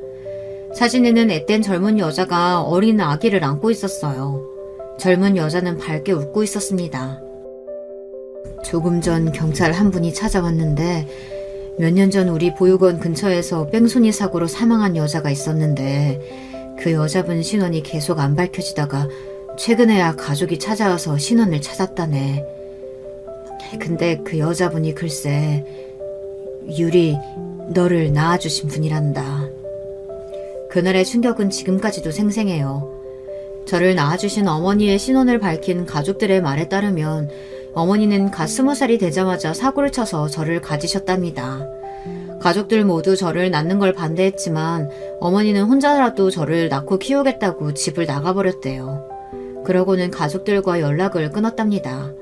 사진에는 앳된 젊은 여자가 어린 아기를 안고 있었어요. 젊은 여자는 밝게 웃고 있었습니다. 조금 전 경찰 한 분이 찾아왔는데 몇 년 전 우리 보육원 근처에서 뺑소니 사고로 사망한 여자가 있었는데 그 여자분 신원이 계속 안 밝혀지다가 최근에야 가족이 찾아와서 신원을 찾았다네. 근데 그 여자분이 글쎄 유리 너를 낳아주신 분이란다. 그날의 충격은 지금까지도 생생해요. 저를 낳아주신 어머니의 신원을 밝힌 가족들의 말에 따르면 어머니는 갓 20살이 되자마자 사고를 쳐서 저를 가지셨답니다. 가족들 모두 저를 낳는 걸 반대했지만 어머니는 혼자라도 저를 낳고 키우겠다고 집을 나가버렸대요. 그러고는 가족들과 연락을 끊었답니다.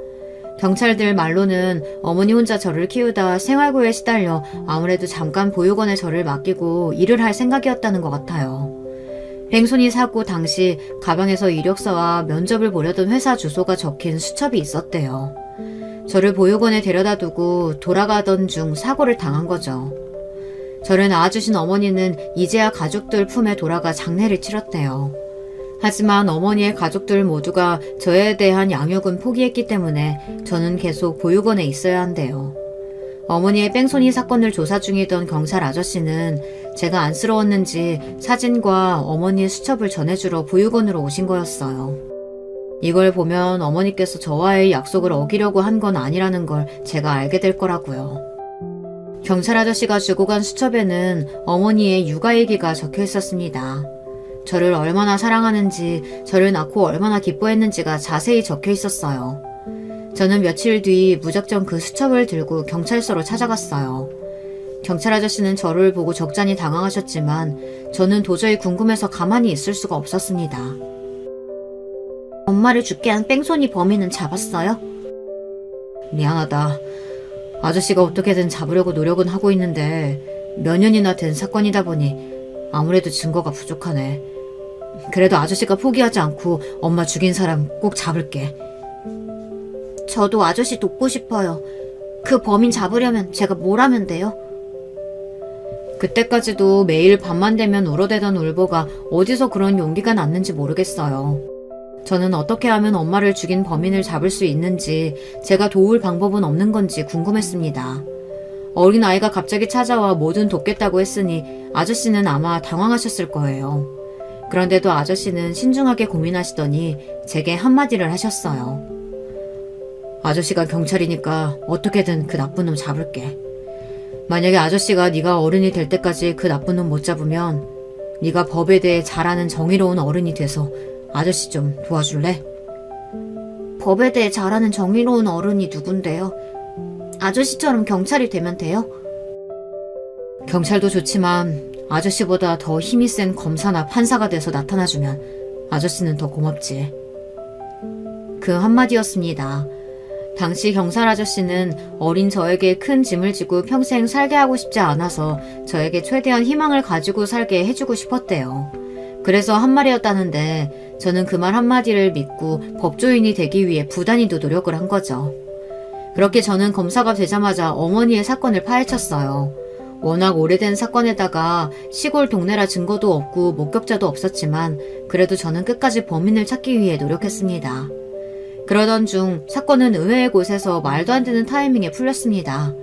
경찰들 말로는 어머니 혼자 저를 키우다 생활고에 시달려 아무래도 잠깐 보육원에 저를 맡기고 일을 할 생각이었다는 것 같아요. 뺑소니 사고 당시 가방에서 이력서와 면접을 보려던 회사 주소가 적힌 수첩이 있었대요. 저를 보육원에 데려다 두고 돌아가던 중 사고를 당한 거죠. 저를 낳아주신 어머니는 이제야 가족들 품에 돌아가 장례를 치렀대요. 하지만 어머니의 가족들 모두가 저에 대한 양육은 포기했기 때문에 저는 계속 보육원에 있어야 한대요. 어머니의 뺑소니 사건을 조사 중이던 경찰 아저씨는 제가 안쓰러웠는지 사진과 어머니의 수첩을 전해주러 보육원으로 오신 거였어요. 이걸 보면 어머니께서 저와의 약속을 어기려고 한 건 아니라는 걸 제가 알게 될 거라고요. 경찰 아저씨가 주고 간 수첩에는 어머니의 육아 얘기가 적혀 있었습니다. 저를 얼마나 사랑하는지, 저를 낳고 얼마나 기뻐했는지가 자세히 적혀 있었어요. 저는 며칠 뒤 무작정 그 수첩을 들고 경찰서로 찾아갔어요. 경찰 아저씨는 저를 보고 적잖이 당황하셨지만 저는 도저히 궁금해서 가만히 있을 수가 없었습니다. 엄마를 죽게 한 뺑소니 범인은 잡았어요? 미안하다. 아저씨가 어떻게든 잡으려고 노력은 하고 있는데 몇 년이나 된 사건이다 보니 아무래도 증거가 부족하네. 그래도 아저씨가 포기하지 않고 엄마 죽인 사람 꼭 잡을게. 저도 아저씨 돕고 싶어요. 그 범인 잡으려면 제가 뭘 하면 돼요? 그때까지도 매일 밤만 되면 울어대던 울보가 어디서 그런 용기가 났는지 모르겠어요. 저는 어떻게 하면 엄마를 죽인 범인을 잡을 수 있는지, 제가 도울 방법은 없는 건지 궁금했습니다. 어린 아이가 갑자기 찾아와 뭐든 돕겠다고 했으니 아저씨는 아마 당황하셨을 거예요. 그런데도 아저씨는 신중하게 고민하시더니 제게 한마디를 하셨어요. 아저씨가 경찰이니까 어떻게든 그 나쁜 놈 잡을게. 만약에 아저씨가 네가 어른이 될 때까지 그 나쁜 놈 못 잡으면 네가 법에 대해 잘 아는 정의로운 어른이 돼서 아저씨 좀 도와줄래? 법에 대해 잘 아는 정의로운 어른이 누군데요? 아저씨처럼 경찰이 되면 돼요? 경찰도 좋지만 아저씨보다 더 힘이 센 검사나 판사가 돼서 나타나주면 아저씨는 더 고맙지. 그 한마디였습니다. 당시 경찰 아저씨는 어린 저에게 큰 짐을 지고 평생 살게 하고 싶지 않아서 저에게 최대한 희망을 가지고 살게 해주고 싶었대요. 그래서 한 말이었다는데 저는 그 말 한마디를 믿고 법조인이 되기 위해 부단히도 노력을 한 거죠. 그렇게 저는 검사가 되자마자 어머니의 사건을 파헤쳤어요. 워낙 오래된 사건에다가 시골 동네라 증거도 없고 목격자도 없었지만 그래도 저는 끝까지 범인을 찾기 위해 노력했습니다. 그러던 중 사건은 의외의 곳에서 말도 안 되는 타이밍에 풀렸습니다.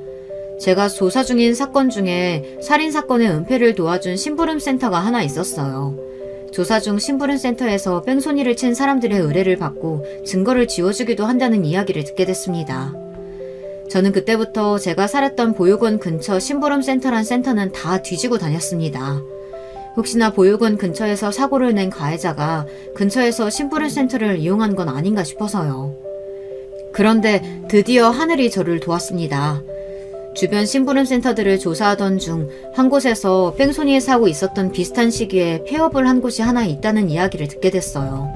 제가 조사 중인 사건 중에 살인사건의 은폐를 도와준 심부름센터가 하나 있었어요. 조사 중 심부름센터에서 뺑소니를 친 사람들의 의뢰를 받고 증거를 지워주기도 한다는 이야기를 듣게 됐습니다. 저는 그때부터 제가 살았던 보육원 근처 심부름센터란 센터는 다 뒤지고 다녔습니다. 혹시나 보육원 근처에서 사고를 낸 가해자가 근처에서 심부름센터를 이용한 건 아닌가 싶어서요. 그런데 드디어 하늘이 저를 도왔습니다. 주변 심부름센터들을 조사하던 중 한 곳에서 뺑소니의 사고 있었던 비슷한 시기에 폐업을 한 곳이 하나 있다는 이야기를 듣게 됐어요.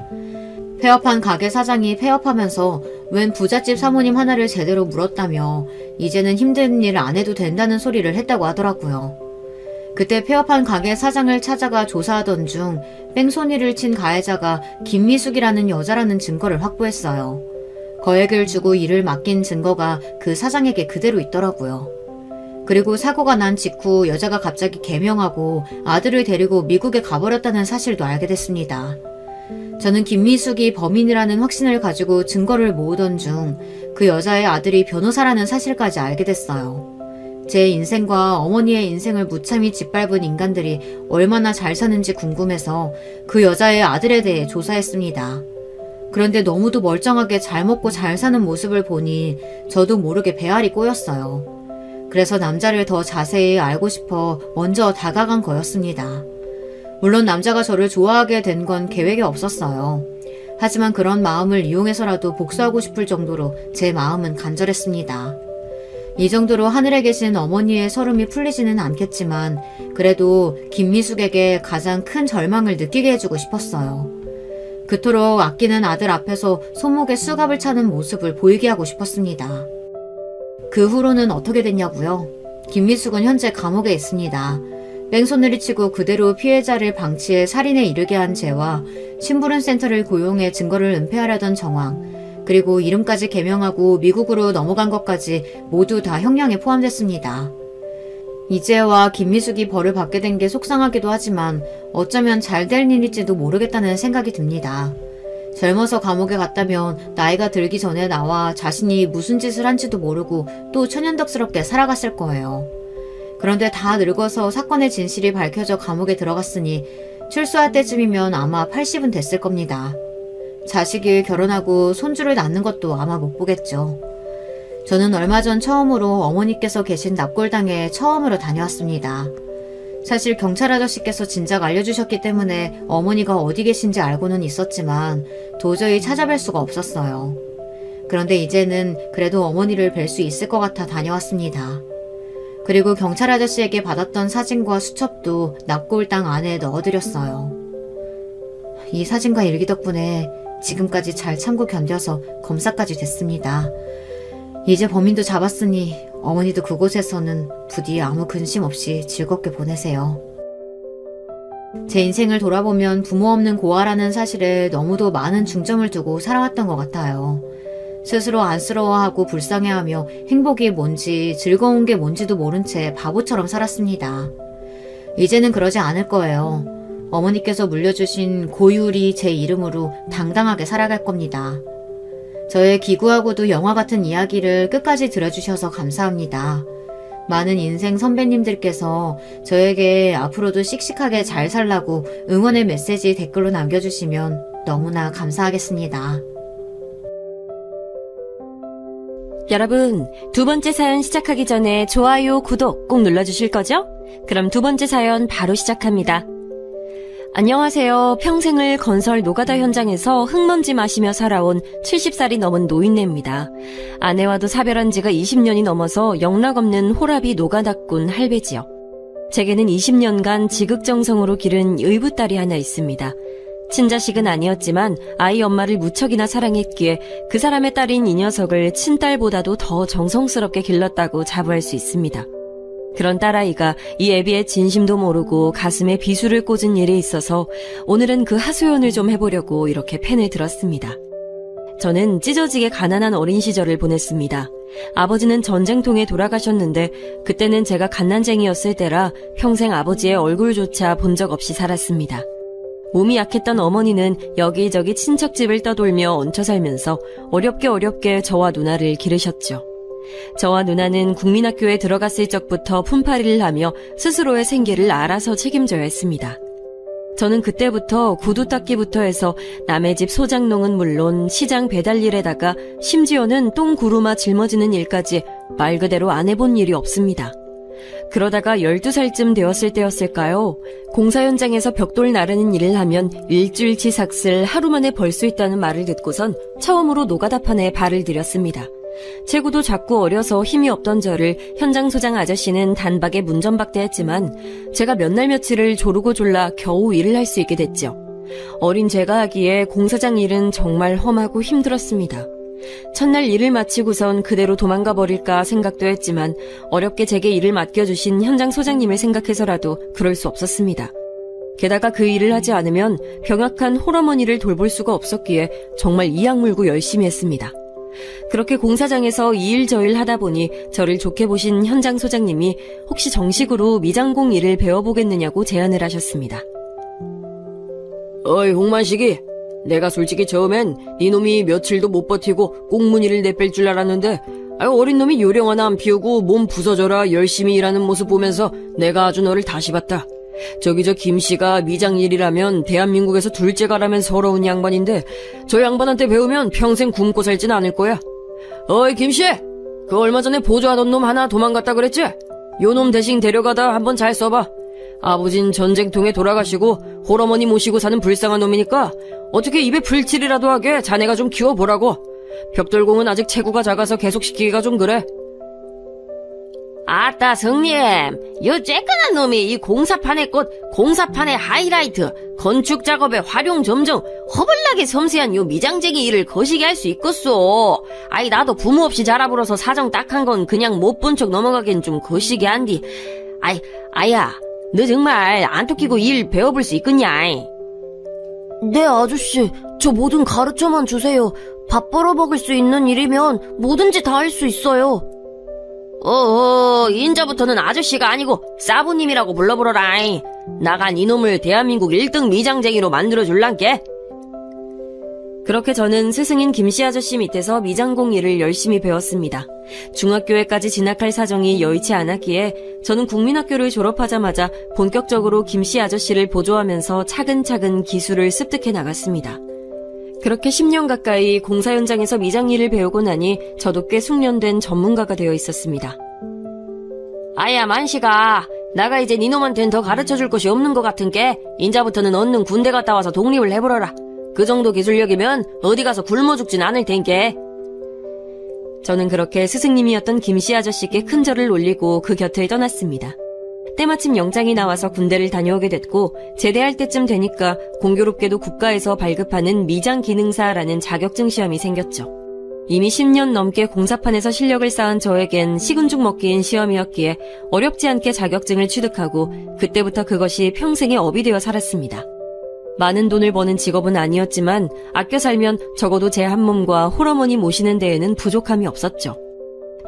폐업한 가게 사장이 폐업하면서 웬 부잣집 사모님 하나를 제대로 물었다며 이제는 힘든 일 안 해도 된다는 소리를 했다고 하더라고요. 그때 폐업한 가게 사장을 찾아가 조사하던 중 뺑소니를 친 가해자가 김미숙이라는 여자라는 증거를 확보했어요. 거액을 주고 일을 맡긴 증거가 그 사장에게 그대로 있더라고요. 그리고 사고가 난 직후 여자가 갑자기 개명하고 아들을 데리고 미국에 가버렸다는 사실도 알게 됐습니다. 저는 김미숙이 범인이라는 확신을 가지고 증거를 모으던 중 그 여자의 아들이 변호사라는 사실까지 알게 됐어요. 제 인생과 어머니의 인생을 무참히 짓밟은 인간들이 얼마나 잘 사는지 궁금해서 그 여자의 아들에 대해 조사했습니다. 그런데 너무도 멀쩡하게 잘 먹고 잘 사는 모습을 보니 저도 모르게 배알이 꼬였어요. 그래서 남자를 더 자세히 알고 싶어 먼저 다가간 거였습니다. 물론 남자가 저를 좋아하게 된 건 계획에 없었어요. 하지만 그런 마음을 이용해서라도 복수하고 싶을 정도로 제 마음은 간절했습니다. 이 정도로 하늘에 계신 어머니의 서름이 풀리지는 않겠지만 그래도 김미숙에게 가장 큰 절망을 느끼게 해주고 싶었어요. 그토록 아끼는 아들 앞에서 손목에 수갑을 차는 모습을 보이게 하고 싶었습니다. 그 후로는 어떻게 됐냐고요? 김미숙은 현재 감옥에 있습니다. 뺑소니를 치고 그대로 피해자를 방치해 살인에 이르게 한 죄와 심부름센터를 고용해 증거를 은폐하려던 정황, 그리고 이름까지 개명하고 미국으로 넘어간 것까지 모두 다 형량에 포함됐습니다. 이재와 김미숙이 벌을 받게 된 게 속상하기도 하지만 어쩌면 잘 될 일일지도 모르겠다는 생각이 듭니다. 젊어서 감옥에 갔다면 나이가 들기 전에 나와 자신이 무슨 짓을 한지도 모르고 또 천연덕스럽게 살아갔을 거예요. 그런데 다 늙어서 사건의 진실이 밝혀져 감옥에 들어갔으니 출소할 때쯤이면 아마 80은 됐을 겁니다. 자식이 결혼하고 손주를 낳는 것도 아마 못 보겠죠. 저는 얼마 전 처음으로 어머니께서 계신 납골당에 처음으로 다녀왔습니다. 사실 경찰 아저씨께서 진작 알려주셨기 때문에 어머니가 어디 계신지 알고는 있었지만 도저히 찾아뵐 수가 없었어요. 그런데 이제는 그래도 어머니를 뵐 수 있을 것 같아 다녀왔습니다. 그리고 경찰 아저씨에게 받았던 사진과 수첩도 납골당 안에 넣어드렸어요. 이 사진과 일기 덕분에 지금까지 잘 참고 견뎌서 검사까지 됐습니다. 이제 범인도 잡았으니 어머니도 그곳에서는 부디 아무 근심 없이 즐겁게 보내세요. 제 인생을 돌아보면 부모 없는 고아라는 사실에 너무도 많은 중점을 두고 살아왔던 것 같아요. 스스로 안쓰러워하고 불쌍해하며 행복이 뭔지 즐거운 게 뭔지도 모른 채 바보처럼 살았습니다. 이제는 그러지 않을 거예요. 어머니께서 물려주신 고유리 제 이름으로 당당하게 살아갈 겁니다. 저의 기구하고도 영화 같은 이야기를 끝까지 들어주셔서 감사합니다. 많은 인생 선배님들께서 저에게 앞으로도 씩씩하게 잘 살라고 응원의 메시지 댓글로 남겨주시면 너무나 감사하겠습니다. 여러분, 두 번째 사연 시작하기 전에 좋아요, 구독 꼭 눌러주실 거죠? 그럼 두 번째 사연 바로 시작합니다. 안녕하세요. 평생을 건설 노가다 현장에서 흙먼지 마시며 살아온 70살이 넘은 노인네입니다. 아내와도 사별한 지가 20년이 넘어서 영락없는 호라비 노가다꾼 할배지요. 제게는 20년간 지극정성으로 기른 의붓딸이 하나 있습니다. 친자식은 아니었지만 아이 엄마를 무척이나 사랑했기에 그 사람의 딸인 이 녀석을 친딸보다도 더 정성스럽게 길렀다고 자부할 수 있습니다. 그런 딸아이가 이 애비의 진심도 모르고 가슴에 비수를 꽂은 일이 있어서 오늘은 그 하소연을 좀 해보려고 이렇게 펜을 들었습니다. 저는 찢어지게 가난한 어린 시절을 보냈습니다. 아버지는 전쟁통에 돌아가셨는데 그때는 제가 갓난쟁이였을 때라 평생 아버지의 얼굴조차 본 적 없이 살았습니다. 몸이 약했던 어머니는 여기저기 친척집을 떠돌며 얹혀 살면서 어렵게 저와 누나를 기르셨죠. 저와 누나는 국민학교에 들어갔을 적부터 품팔이를 하며 스스로의 생계를 알아서 책임져야 했습니다. 저는 그때부터 구두 닦기부터 해서 남의 집 소장농은 물론 시장 배달일에다가 심지어는 똥구루마 짊어지는 일까지 말 그대로 안 해본 일이 없습니다. 그러다가 12살쯤 되었을 때였을까요? 공사 현장에서 벽돌 나르는 일을 하면 일주일치 삭슬 하루 만에 벌 수 있다는 말을 듣고선 처음으로 노가다판에 발을 들였습니다. 체구도 작고 어려서 힘이 없던 저를 현장 소장 아저씨는 단박에 문전박대했지만 제가 몇 날 며칠을 조르고 졸라 겨우 일을 할 수 있게 됐죠. 어린 제가 하기에 공사장 일은 정말 험하고 힘들었습니다. 첫날 일을 마치고선 그대로 도망가 버릴까 생각도 했지만 어렵게 제게 일을 맡겨주신 현장 소장님을 생각해서라도 그럴 수 없었습니다. 게다가 그 일을 하지 않으면 병약한 홀어머니를 돌볼 수가 없었기에 정말 이악 물고 열심히 했습니다. 그렇게 공사장에서 이 일 저 일 하다 보니 저를 좋게 보신 현장 소장님이 혹시 정식으로 미장공 일을 배워보겠느냐고 제안을 하셨습니다. 어이 홍만식이, 내가 솔직히 처음엔 이놈이 며칠도 못 버티고 꽁무니를 내뺄 줄 알았는데 어린 놈이 요령 하나 안 피우고 몸 부서져라 열심히 일하는 모습 보면서 내가 아주 너를 다시 봤다. 저 김씨가 미장일이라면 대한민국에서 둘째가라면 서러운 양반인데 저 양반한테 배우면 평생 굶고 살진 않을 거야. 어이 김씨, 그 얼마 전에 보조하던 놈 하나 도망갔다 그랬지? 요 놈 대신 데려가다 한번 잘 써봐. 아버진 전쟁통에 돌아가시고 홀어머니 모시고 사는 불쌍한 놈이니까 어떻게 입에 불칠이라도 하게 자네가 좀 키워보라고. 벽돌공은 아직 체구가 작아서 계속 시키기가 좀 그래. 아따 성님, 요 쬐끈한 놈이 이 공사판의 꽃, 공사판의 하이라이트, 건축 작업의 활용 점정, 허벌나게 섬세한 요 미장쟁이 일을 거시게 할 수 있겠소. 아이 나도 부모 없이 자라불어서 사정 딱한 건 그냥 못 본 척 넘어가긴 좀 거시게 한디. 아야, 너 정말 안 토끼고 일 배워볼 수 있겠냐? 네 아저씨, 저 뭐든 가르쳐만 주세요. 밥 벌어 먹을 수 있는 일이면 뭐든지 다 할 수 있어요. 인자부터는 아저씨가 아니고 사부님이라고 불러보러라. 나간 이놈을 대한민국 1등 미장쟁이로 만들어줄란께. 그렇게 저는 스승인 김씨 아저씨 밑에서 미장공 일을 열심히 배웠습니다. 중학교에까지 진학할 사정이 여의치 않았기에 저는 국민학교를 졸업하자마자 본격적으로 김씨 아저씨를 보조하면서 차근차근 기술을 습득해 나갔습니다. 그렇게 10년 가까이 공사 현장에서 미장일을 배우고 나니 저도 꽤 숙련된 전문가가 되어 있었습니다. 아야 만식아, 나가 이제 니놈한텐 더 가르쳐줄 것이 없는 것 같은께 인자부터는 얻는 군대 갔다 와서 독립을 해보러라. 그 정도 기술력이면 어디 가서 굶어 죽진 않을 텐께. 저는 그렇게 스승님이었던 김씨 아저씨께 큰 절을 올리고 그 곁을 떠났습니다. 때마침 영장이 나와서 군대를 다녀오게 됐고 제대할 때쯤 되니까 공교롭게도 국가에서 발급하는 미장기능사라는 자격증 시험이 생겼죠. 이미 10년 넘게 공사판에서 실력을 쌓은 저에겐 식은 죽 먹기인 시험이었기에 어렵지 않게 자격증을 취득하고 그때부터 그것이 평생의 업이 되어 살았습니다. 많은 돈을 버는 직업은 아니었지만 아껴 살면 적어도 제 한 몸과 홀어머니 모시는 데에는 부족함이 없었죠.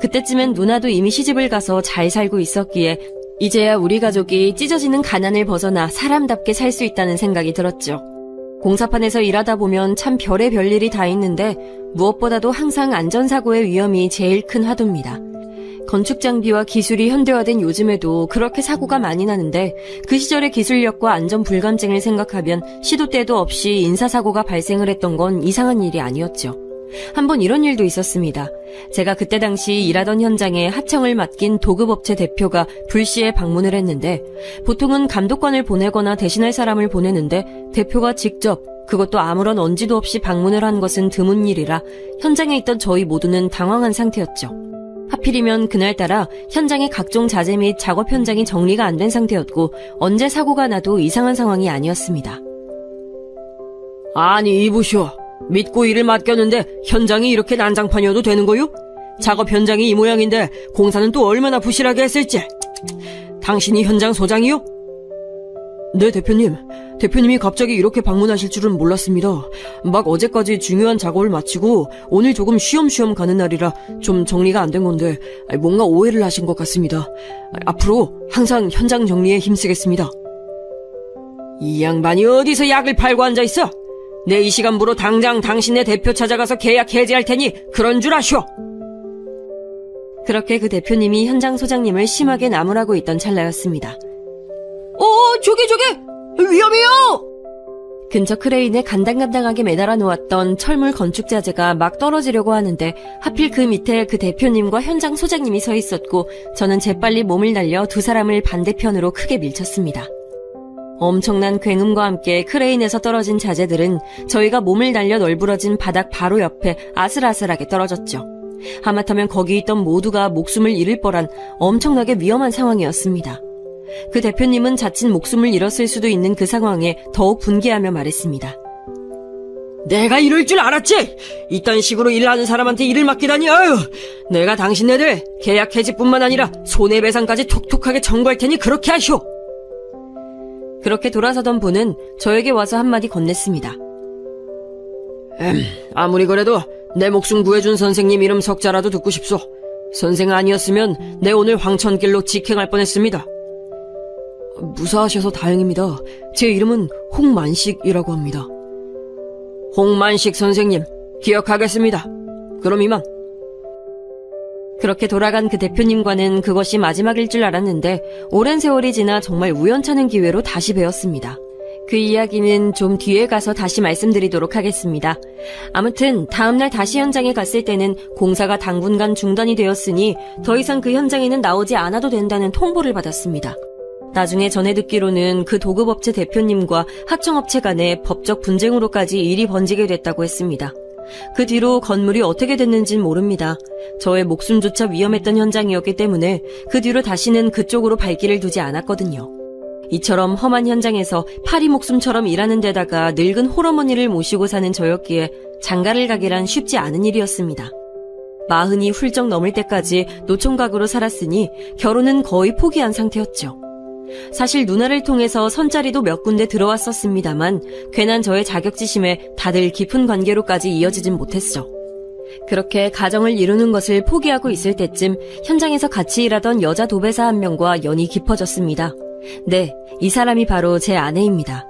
그때쯤엔 누나도 이미 시집을 가서 잘 살고 있었기에 이제야 우리 가족이 찢어지는 가난을 벗어나 사람답게 살 수 있다는 생각이 들었죠. 공사판에서 일하다 보면 참 별의별 일이 다 있는데 무엇보다도 항상 안전사고의 위험이 제일 큰 화두입니다. 건축 장비와 기술이 현대화된 요즘에도 그렇게 사고가 많이 나는데 그 시절의 기술력과 안전 불감증을 생각하면 시도 때도 없이 인사사고가 발생을 했던 건 이상한 일이 아니었죠. 한번 이런 일도 있었습니다. 제가 그때 당시 일하던 현장에 하청을 맡긴 도급업체 대표가 불시에 방문을 했는데 보통은 감독관을 보내거나 대신할 사람을 보내는데 대표가 직접 그것도 아무런 언지도 없이 방문을 한 것은 드문 일이라 현장에 있던 저희 모두는 당황한 상태였죠. 하필이면 그날따라 현장의 각종 자재 및 작업 현장이 정리가 안 된 상태였고 언제 사고가 나도 이상한 상황이 아니었습니다. 아니 이보시오, 믿고 일을 맡겼는데 현장이 이렇게 난장판이어도 되는 거요? 작업 현장이 이 모양인데 공사는 또 얼마나 부실하게 했을지. 당신이 현장 소장이요? 네 대표님, 대표님이 갑자기 이렇게 방문하실 줄은 몰랐습니다. 막 어제까지 중요한 작업을 마치고 오늘 조금 쉬엄쉬엄 가는 날이라 좀 정리가 안 된 건데 뭔가 오해를 하신 것 같습니다. 앞으로 항상 현장 정리에 힘쓰겠습니다. 이 양반이 어디서 약을 팔고 앉아있어? 내 이 시간부로 당장 당신네 대표 찾아가서 계약 해지할 테니 그런 줄 아쇼. 그렇게 그 대표님이 현장 소장님을 심하게 나무라고 있던 찰나였습니다. 저기 위험해요! 근처 크레인에 간당간당하게 매달아 놓았던 철물 건축 자재가 막 떨어지려고 하는데 하필 그 밑에 그 대표님과 현장 소장님이 서 있었고 저는 재빨리 몸을 날려 두 사람을 반대편으로 크게 밀쳤습니다. 엄청난 굉음과 함께 크레인에서 떨어진 자재들은 저희가 몸을 날려 널브러진 바닥 바로 옆에 아슬아슬하게 떨어졌죠. 하마터면 거기 있던 모두가 목숨을 잃을 뻔한 엄청나게 위험한 상황이었습니다. 그 대표님은 자칫 목숨을 잃었을 수도 있는 그 상황에 더욱 분개하며 말했습니다. 내가 이럴 줄 알았지! 이딴 식으로 일하는 사람한테 일을 맡기다니, 아유! 내가 당신네들 계약 해지뿐만 아니라 손해배상까지 톡톡하게 청구할 테니 그렇게 하시오! 그렇게 돌아서던 분은 저에게 와서 한마디 건넸습니다. 아무리 그래도 내 목숨 구해준 선생님 이름 석자라도 듣고 싶소. 선생 아니었으면 내 오늘 황천길로 직행할 뻔했습니다. 무사하셔서 다행입니다. 제 이름은 홍만식이라고 합니다. 홍만식 선생님, 기억하겠습니다. 그럼 이만. 그렇게 돌아간 그 대표님과는 그것이 마지막일 줄 알았는데 오랜 세월이 지나 정말 우연찮은 기회로 다시 뵈었습니다. 그 이야기는 좀 뒤에 가서 다시 말씀드리도록 하겠습니다. 아무튼 다음날 다시 현장에 갔을 때는 공사가 당분간 중단이 되었으니 더 이상 그 현장에는 나오지 않아도 된다는 통보를 받았습니다. 나중에 전해 듣기로는 그 도급업체 대표님과 하청업체 간의 법적 분쟁으로까지 일이 번지게 됐다고 했습니다. 그 뒤로 건물이 어떻게 됐는진 모릅니다. 저의 목숨조차 위험했던 현장이었기 때문에 그 뒤로 다시는 그쪽으로 발길을 두지 않았거든요. 이처럼 험한 현장에서 파리 목숨처럼 일하는 데다가 늙은 홀어머니를 모시고 사는 저였기에 장가를 가기란 쉽지 않은 일이었습니다. 40이 훌쩍 넘을 때까지 노총각으로 살았으니 결혼은 거의 포기한 상태였죠. 사실 누나를 통해서 선자리도 몇 군데 들어왔었습니다만 괜한 저의 자격지심에 다들 깊은 관계로까지 이어지진 못했죠. 그렇게 가정을 이루는 것을 포기하고 있을 때쯤 현장에서 같이 일하던 여자 도배사 한 명과 연이 깊어졌습니다. 네, 이 사람이 바로 제 아내입니다.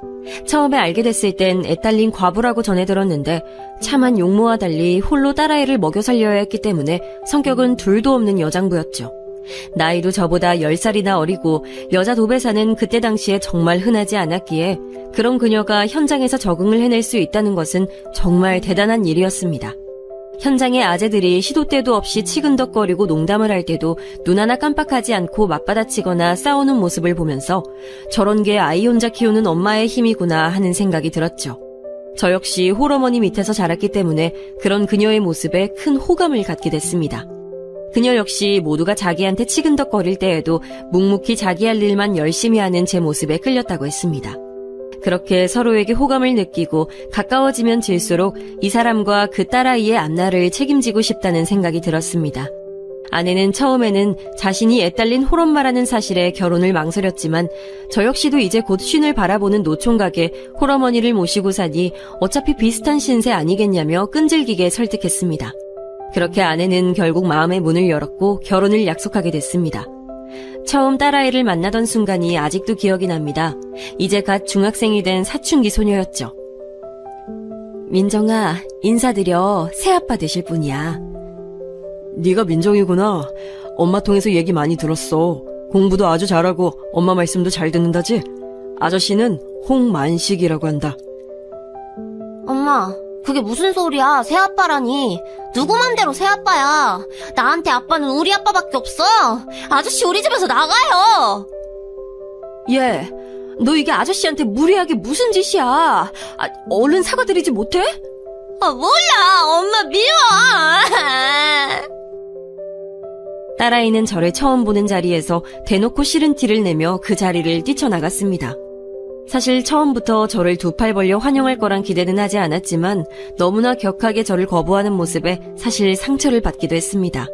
처음에 알게 됐을 땐 애딸린 과부라고 전해 들었는데 참한 용모와 달리 홀로 딸아이를 먹여 살려야 했기 때문에 성격은 둘도 없는 여장부였죠. 나이도 저보다 10살이나 어리고 여자 도배사는 그때 당시에 정말 흔하지 않았기에 그런 그녀가 현장에서 적응을 해낼 수 있다는 것은 정말 대단한 일이었습니다. 현장의 아재들이 시도 때도 없이 치근덕거리고 농담을 할 때도 눈 하나 깜빡하지 않고 맞받아치거나 싸우는 모습을 보면서 저런 게 아이 혼자 키우는 엄마의 힘이구나 하는 생각이 들었죠. 저 역시 홀어머니 밑에서 자랐기 때문에 그런 그녀의 모습에 큰 호감을 갖게 됐습니다. 그녀 역시 모두가 자기한테 치근덕거릴 때에도 묵묵히 자기 할 일만 열심히 하는 제 모습에 끌렸다고 했습니다. 그렇게 서로에게 호감을 느끼고 가까워지면 질수록 이 사람과 그 딸아이의 앞날을 책임지고 싶다는 생각이 들었습니다. 아내는 처음에는 자신이 애딸린 홀엄마라는 사실에 결혼을 망설였지만 저 역시도 이제 곧 쉰을 바라보는 노총각에 홀어머니를 모시고 사니 어차피 비슷한 신세 아니겠냐며 끈질기게 설득했습니다. 그렇게 아내는 결국 마음의 문을 열었고 결혼을 약속하게 됐습니다. 처음 딸아이를 만나던 순간이 아직도 기억이 납니다. 이제 갓 중학생이 된 사춘기 소녀였죠. 민정아, 인사드려. 새아빠 되실 분이야. 네가 민정이구나. 엄마 통해서 얘기 많이 들었어. 공부도 아주 잘하고 엄마 말씀도 잘 듣는다지? 아저씨는 홍만식이라고 한다. 엄마, 그게 무슨 소리야? 새아빠라니. 누구 맘대로 새아빠야. 나한테 아빠는 우리 아빠밖에 없어. 아저씨 우리 집에서 나가요. 얘, 너 이게 아저씨한테 무례하게 무슨 짓이야? 얼른 사과드리지 못해? 몰라. 엄마 미워. 딸아이는 저를 처음 보는 자리에서 대놓고 싫은 티를 내며 그 자리를 뛰쳐나갔습니다. 사실 처음부터 저를 두 팔 벌려 환영할 거란 기대는 하지 않았지만 너무나 격하게 저를 거부하는 모습에 사실 상처를 받기도 했습니다.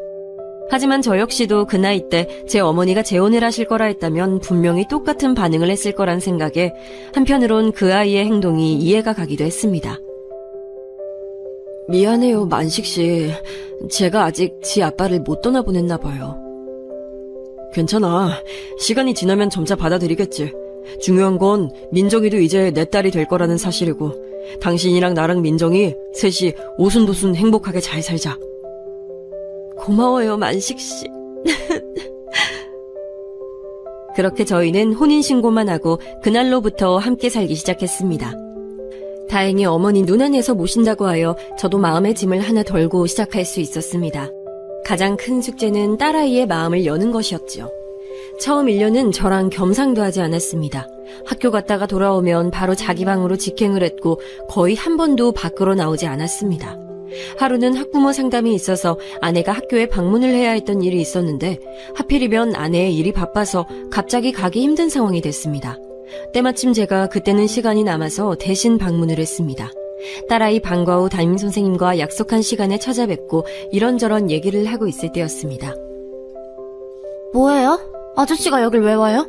하지만 저 역시도 그 나이 때 제 어머니가 재혼을 하실 거라 했다면 분명히 똑같은 반응을 했을 거란 생각에 한편으론 그 아이의 행동이 이해가 가기도 했습니다. 미안해요, 만식씨. 제가 아직 지 아빠를 못 떠나보냈나 봐요. 괜찮아. 시간이 지나면 점차 받아들이겠지. 중요한 건 민정이도 이제 내 딸이 될 거라는 사실이고 당신이랑 나랑 민정이 셋이 오순도순 행복하게 잘 살자. 고마워요, 만식씨. 그렇게 저희는 혼인신고만 하고 그날로부터 함께 살기 시작했습니다. 다행히 어머니 눈안에서 모신다고 하여 저도 마음의 짐을 하나 덜고 시작할 수 있었습니다. 가장 큰 숙제는 딸아이의 마음을 여는 것이었죠. 처음 1년은 저랑 겸상도 하지 않았습니다. 학교 갔다가 돌아오면 바로 자기 방으로 직행을 했고 거의 한 번도 밖으로 나오지 않았습니다. 하루는 학부모 상담이 있어서 아내가 학교에 방문을 해야 했던 일이 있었는데 하필이면 아내의 일이 바빠서 갑자기 가기 힘든 상황이 됐습니다. 때마침 제가 그때는 시간이 남아서 대신 방문을 했습니다. 딸아이 방과 후 담임선생님과 약속한 시간에 찾아뵙고 이런저런 얘기를 하고 있을 때였습니다. 뭐예요? 아저씨가 여길 왜 와요?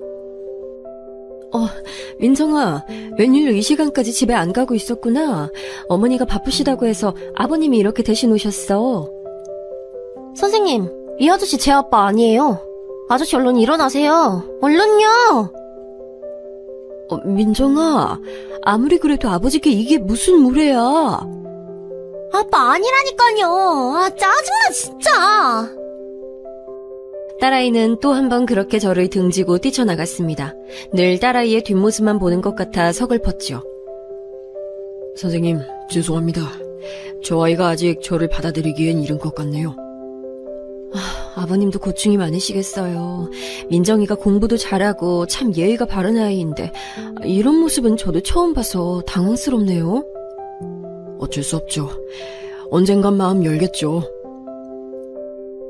민정아, 웬일로 이 시간까지 집에 안 가고 있었구나. 어머니가 바쁘시다고 해서 아버님이 이렇게 대신 오셨어. 선생님, 이 아저씨 제 아빠 아니에요. 아저씨 얼른 일어나세요. 얼른요. 민정아, 아무리 그래도 아버지께 이게 무슨 무례야. 아빠 아니라니까요. 짜증나 진짜. 딸아이는 또 한 번 그렇게 저를 등지고 뛰쳐나갔습니다. 늘 딸아이의 뒷모습만 보는 것 같아 서글펐죠. 선생님, 죄송합니다. 저 아이가 아직 저를 받아들이기엔 이른 것 같네요. 아버님도 고충이 많으시겠어요. 민정이가 공부도 잘하고 참 예의가 바른 아이인데 이런 모습은 저도 처음 봐서 당황스럽네요. 어쩔 수 없죠. 언젠간 마음 열겠죠.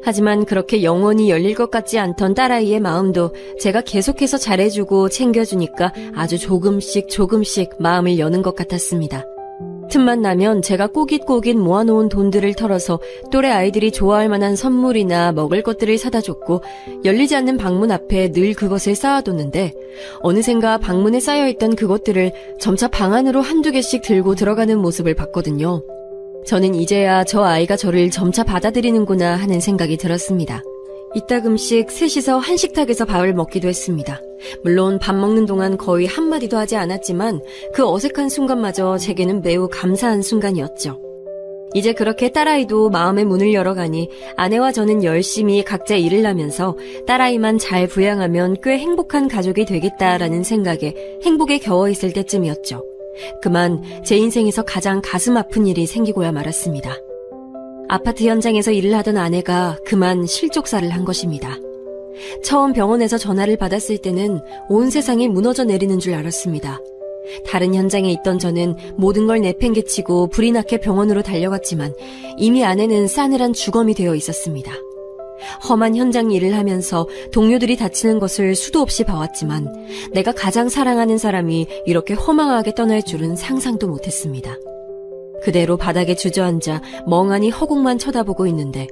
하지만 그렇게 영원히 열릴 것 같지 않던 딸아이의 마음도 제가 계속해서 잘해주고 챙겨주니까 아주 조금씩 마음을 여는 것 같았습니다. 틈만 나면 제가 꼬깃꼬깃 모아놓은 돈들을 털어서 또래 아이들이 좋아할 만한 선물이나 먹을 것들을 사다 줬고 열리지 않는 방문 앞에 늘 그것을 쌓아뒀는데 어느샌가 방문에 쌓여있던 그것들을 점차 방 안으로 한두 개씩 들고 들어가는 모습을 봤거든요. 저는 이제야 저 아이가 저를 점차 받아들이는구나 하는 생각이 들었습니다. 이따금씩 셋이서 한식탁에서 밥을 먹기도 했습니다. 물론 밥 먹는 동안 거의 한마디도 하지 않았지만 그 어색한 순간마저 제게는 매우 감사한 순간이었죠. 이제 그렇게 딸아이도 마음의 문을 열어가니 아내와 저는 열심히 각자 일을 하면서 딸아이만 잘 부양하면 꽤 행복한 가족이 되겠다라는 생각에 행복에 겨워있을 때쯤이었죠. 그만 제 인생에서 가장 가슴 아픈 일이 생기고야 말았습니다. 아파트 현장에서 일을 하던 아내가 그만 실족사를 한 것입니다. 처음 병원에서 전화를 받았을 때는 온 세상이 무너져 내리는 줄 알았습니다. 다른 현장에 있던 저는 모든 걸 내팽개치고 불이 나게 병원으로 달려갔지만 이미 아내는 싸늘한 주검이 되어 있었습니다. 험한 현장 일을 하면서 동료들이 다치는 것을 수도 없이 봐왔지만 내가 가장 사랑하는 사람이 이렇게 허망하게 떠날 줄은 상상도 못했습니다. 그대로 바닥에 주저앉아 멍하니 허공만 쳐다보고 있는데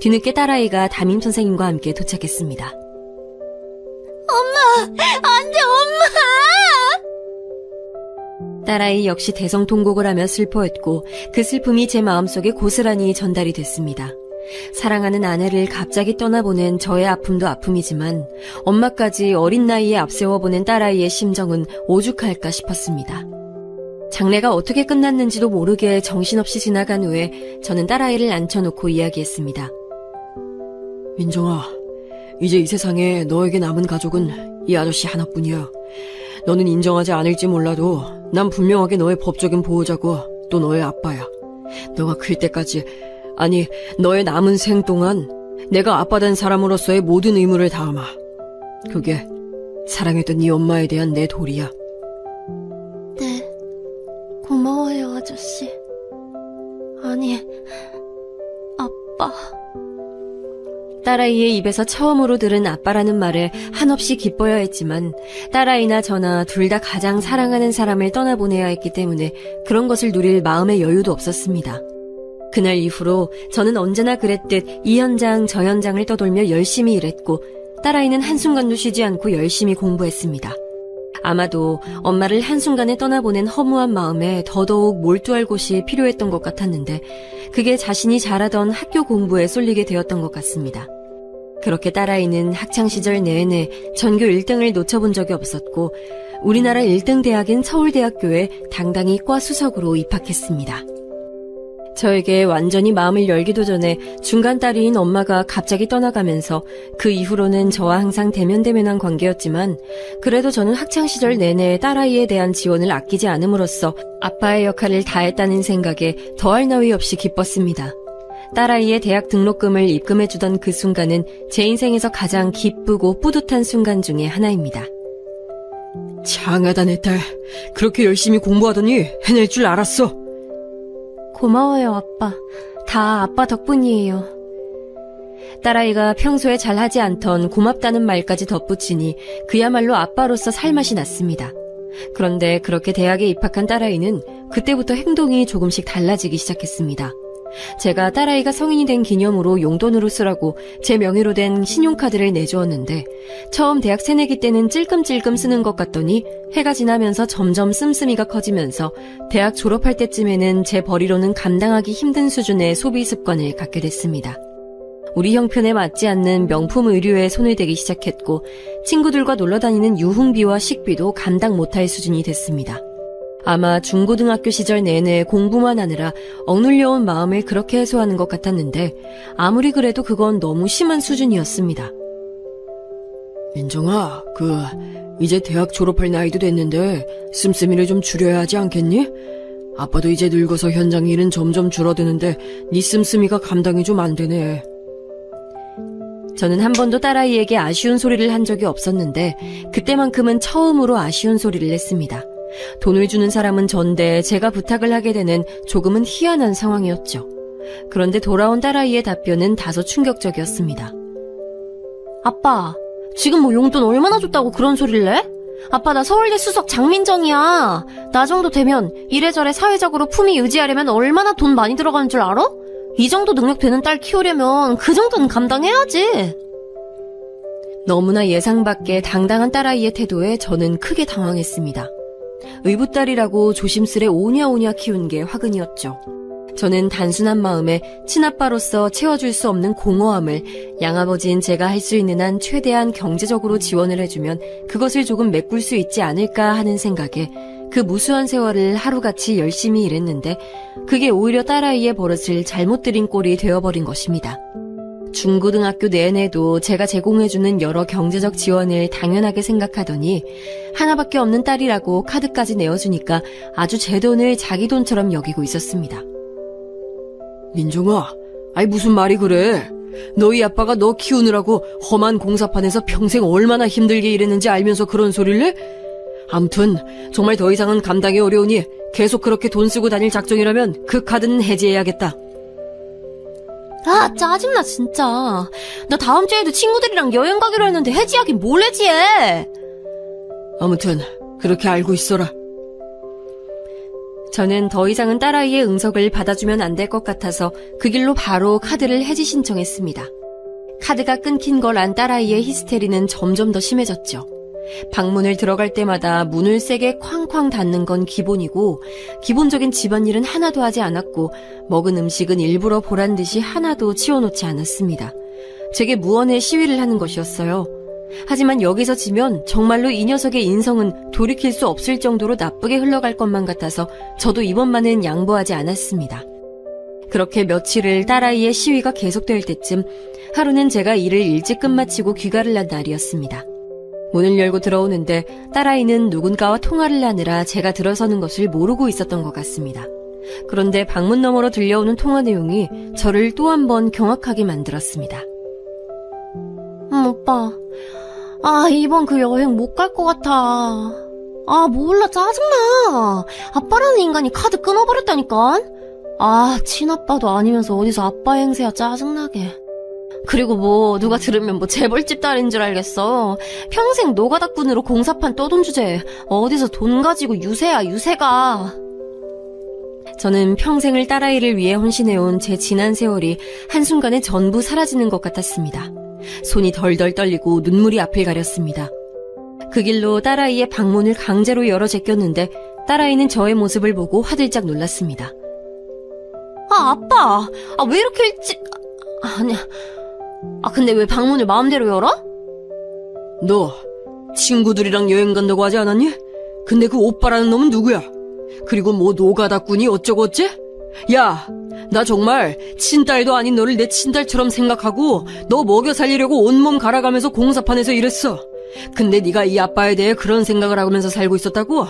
뒤늦게 딸아이가 담임선생님과 함께 도착했습니다. 엄마! 안 돼, 엄마! 딸아이 역시 대성통곡을 하며 슬퍼했고 그 슬픔이 제 마음속에 고스란히 전달이 됐습니다. 사랑하는 아내를 갑자기 떠나보낸 저의 아픔도 아픔이지만 엄마까지 어린 나이에 앞세워보낸 딸아이의 심정은 오죽할까 싶었습니다. 장례가 어떻게 끝났는지도 모르게 정신없이 지나간 후에 저는 딸아이를 앉혀놓고 이야기했습니다. 민정아, 이제 이 세상에 너에게 남은 가족은 이 아저씨 하나뿐이야. 너는 인정하지 않을지 몰라도 난 분명하게 너의 법적인 보호자고 또 너의 아빠야. 너가 클 때까지, 아니 너의 남은 생 동안 내가 아빠 된 사람으로서의 모든 의무를 다하마. 그게 사랑했던 네 엄마에 대한 내 도리야. 네, 고마워요 아저씨. 아니, 아빠. 딸아이의 입에서 처음으로 들은 아빠라는 말에 한없이 기뻐야 했지만 딸아이나 저나 둘 다 가장 사랑하는 사람을 떠나보내야 했기 때문에 그런 것을 누릴 마음의 여유도 없었습니다. 그날 이후로 저는 언제나 그랬듯 이 현장 저 현장을 떠돌며 열심히 일했고 딸아이는 한순간도 쉬지 않고 열심히 공부했습니다. 아마도 엄마를 한순간에 떠나보낸 허무한 마음에 더더욱 몰두할 곳이 필요했던 것 같았는데 그게 자신이 잘하던 학교 공부에 쏠리게 되었던 것 같습니다. 그렇게 딸아이는 학창시절 내내 전교 1등을 놓쳐본 적이 없었고 우리나라 1등 대학인 서울대학교에 당당히 과 수석으로 입학했습니다. 저에게 완전히 마음을 열기도 전에 중간 딸인 엄마가 갑자기 떠나가면서 그 이후로는 저와 항상 대면대면한 관계였지만 그래도 저는 학창시절 내내 딸아이에 대한 지원을 아끼지 않음으로써 아빠의 역할을 다했다는 생각에 더할 나위 없이 기뻤습니다. 딸아이의 대학 등록금을 입금해주던 그 순간은 제 인생에서 가장 기쁘고 뿌듯한 순간 중에 하나입니다. 장하다 내 딸. 그렇게 열심히 공부하더니 해낼 줄 알았어. 고마워요, 아빠. 다 아빠 덕분이에요. 딸아이가 평소에 잘하지 않던 고맙다는 말까지 덧붙이니 그야말로 아빠로서 살맛이 났습니다. 그런데 그렇게 대학에 입학한 딸아이는 그때부터 행동이 조금씩 달라지기 시작했습니다. 제가 딸아이가 성인이 된 기념으로 용돈으로 쓰라고 제 명의로 된 신용카드를 내주었는데 처음 대학 새내기 때는 찔끔찔끔 쓰는 것 같더니 해가 지나면서 점점 씀씀이가 커지면서 대학 졸업할 때쯤에는 제 벌이로는 감당하기 힘든 수준의 소비 습관을 갖게 됐습니다. 우리 형편에 맞지 않는 명품 의류에 손을 대기 시작했고 친구들과 놀러다니는 유흥비와 식비도 감당 못할 수준이 됐습니다. 아마 중고등학교 시절 내내 공부만 하느라 억눌려온 마음을 그렇게 해소하는 것 같았는데 아무리 그래도 그건 너무 심한 수준이었습니다. 민정아, 이제 대학 졸업할 나이도 됐는데 씀씀이를 좀 줄여야 하지 않겠니? 아빠도 이제 늙어서 현장 일은 점점 줄어드는데 네 씀씀이가 감당이 좀 안 되네. 저는 한 번도 딸아이에게 아쉬운 소리를 한 적이 없었는데 그때만큼은 처음으로 아쉬운 소리를 냈습니다. 돈을 주는 사람은 전데 제가 부탁을 하게 되는 조금은 희한한 상황이었죠. 그런데 돌아온 딸아이의 답변은 다소 충격적이었습니다. 아빠, 지금 뭐 용돈 얼마나 줬다고 그런 소리를 내? 아빠, 나 서울대 수석 장민정이야. 나 정도 되면 이래저래 사회적으로 품위 유지하려면 얼마나 돈 많이 들어가는 줄 알아? 이 정도 능력 되는 딸 키우려면 그 정도는 감당해야지. 너무나 예상 밖의 당당한 딸아이의 태도에 저는 크게 당황했습니다. 의붓딸이라고 조심스레 오냐오냐 키운 게 화근이었죠. 저는 단순한 마음에 친아빠로서 채워줄 수 없는 공허함을 양아버지인 제가 할 수 있는 한 최대한 경제적으로 지원을 해주면 그것을 조금 메꿀 수 있지 않을까 하는 생각에 그 무수한 세월을 하루같이 열심히 일했는데 그게 오히려 딸아이의 버릇을 잘못 들인 꼴이 되어버린 것입니다. 중고등학교 내내도 제가 제공해주는 여러 경제적 지원을 당연하게 생각하더니 하나밖에 없는 딸이라고 카드까지 내어주니까 아주 제 돈을 자기 돈처럼 여기고 있었습니다. 민정아, 아이 무슨 말이 그래? 너희 아빠가 너 키우느라고 험한 공사판에서 평생 얼마나 힘들게 일했는지 알면서 그런 소리를 해? 아무튼 정말 더 이상은 감당이 어려우니 계속 그렇게 돈 쓰고 다닐 작정이라면 그 카드는 해지해야겠다. 아, 짜증나 진짜. 나 다음 주에도 친구들이랑 여행 가기로 했는데 해지하긴 뭘 해지해. 아무튼 그렇게 알고 있어라. 저는 더 이상은 딸아이의 응석을 받아주면 안 될 것 같아서 그 길로 바로 카드를 해지 신청했습니다. 카드가 끊긴 걸 안 딸아이의 히스테리는 점점 더 심해졌죠. 방문을 들어갈 때마다 문을 세게 쾅쾅 닫는 건 기본이고 기본적인 집안일은 하나도 하지 않았고 먹은 음식은 일부러 보란 듯이 하나도 치워놓지 않았습니다. 제게 무언의 시위를 하는 것이었어요. 하지만 여기서 지면 정말로 이 녀석의 인성은 돌이킬 수 없을 정도로 나쁘게 흘러갈 것만 같아서 저도 이번만은 양보하지 않았습니다. 그렇게 며칠을 딸아이의 시위가 계속될 때쯤 하루는 제가 일을 일찍 끝마치고 귀가를 한 날이었습니다. 문을 열고 들어오는데 딸아이는 누군가와 통화를 하느라 제가 들어서는 것을 모르고 있었던 것 같습니다. 그런데 방문 너머로 들려오는 통화 내용이 저를 또 한 번 경악하게 만들었습니다. 오빠. 이번 그 여행 못 갈 것 같아. 몰라, 짜증나. 아빠라는 인간이 카드 끊어버렸다니까. 친아빠도 아니면서 어디서 아빠 행세야, 짜증나게. 그리고 누가 들으면 재벌집 딸인 줄 알겠어. 평생 노가다꾼으로 공사판 떠돈 주제. 어디서 돈 가지고 유세야, 유세가. 저는 평생을 딸아이를 위해 헌신해온 제 지난 세월이 한순간에 전부 사라지는 것 같았습니다. 손이 덜덜 떨리고 눈물이 앞을 가렸습니다. 그 길로 딸아이의 방문을 강제로 열어 제꼈는데 딸아이는 저의 모습을 보고 화들짝 놀랐습니다. 아빠! 왜 이렇게 일찍... 아니야. 근데 왜 방문을 마음대로 열어? 너 친구들이랑 여행 간다고 하지 않았니? 근데 그 오빠라는 놈은 누구야? 그리고 노가다꾼이 어쩌고 어째? 야, 나 정말 친딸도 아닌 너를 내 친딸처럼 생각하고 너 먹여 살리려고 온몸 갈아가면서 공사판에서 일했어. 근데 네가 이 아빠에 대해 그런 생각을 하면서 살고 있었다고?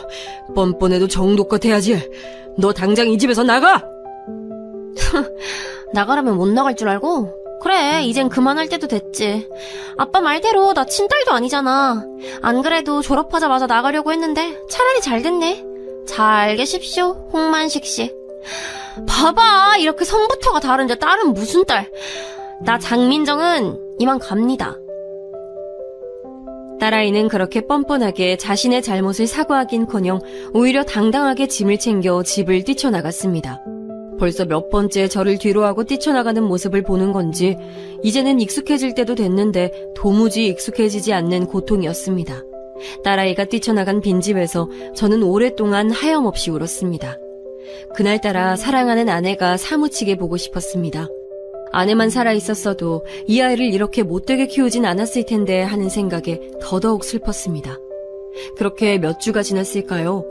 뻔뻔해도 정도껏 해야지. 너 당장 이 집에서 나가! 나가라면 못 나갈 줄 알고? 그래, 이젠 그만할 때도 됐지. 아빠 말대로 나 친딸도 아니잖아. 안 그래도 졸업하자마자 나가려고 했는데 차라리 잘 됐네. 잘 계십시오, 홍만식 씨. 봐봐, 이렇게 성부터가 다른데 딸은 무슨 딸. 나 장민정은 이만 갑니다. 딸아이는 그렇게 뻔뻔하게 자신의 잘못을 사과하긴커녕 오히려 당당하게 짐을 챙겨 집을 뛰쳐나갔습니다. 벌써 몇 번째 저를 뒤로하고 뛰쳐나가는 모습을 보는 건지 이제는 익숙해질 때도 됐는데 도무지 익숙해지지 않는 고통이었습니다. 딸아이가 뛰쳐나간 빈집에서 저는 오랫동안 하염없이 울었습니다. 그날따라 사랑하는 아내가 사무치게 보고 싶었습니다. 아내만 살아있었어도 이 아이를 이렇게 못되게 키우진 않았을 텐데 하는 생각에 더더욱 슬펐습니다. 그렇게 몇 주가 지났을까요?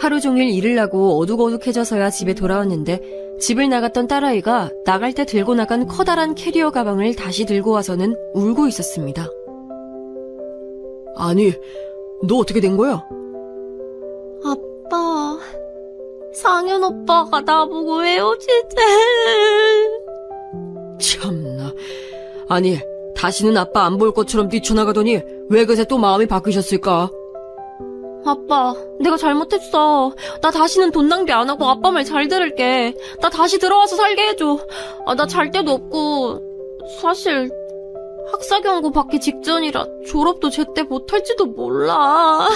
하루 종일 일을 하고 어둑어둑해져서야 집에 돌아왔는데 집을 나갔던 딸아이가 나갈 때 들고 나간 커다란 캐리어 가방을 다시 들고 와서는 울고 있었습니다. 아니, 너 어떻게 된 거야? 아빠, 상현 오빠가 나보고 헤어지재. 참나. 아니, 다시는 아빠 안 볼 것처럼 뛰쳐나가더니 왜 그새 또 마음이 바뀌셨을까? 아빠, 내가 잘못했어. 나 다시는 돈 낭비 안 하고 아빠 말 잘 들을게. 나 다시 들어와서 살게 해줘. 나 잘 데도 없고, 사실 학사경고 받기 직전이라 졸업도 제때 못할지도 몰라.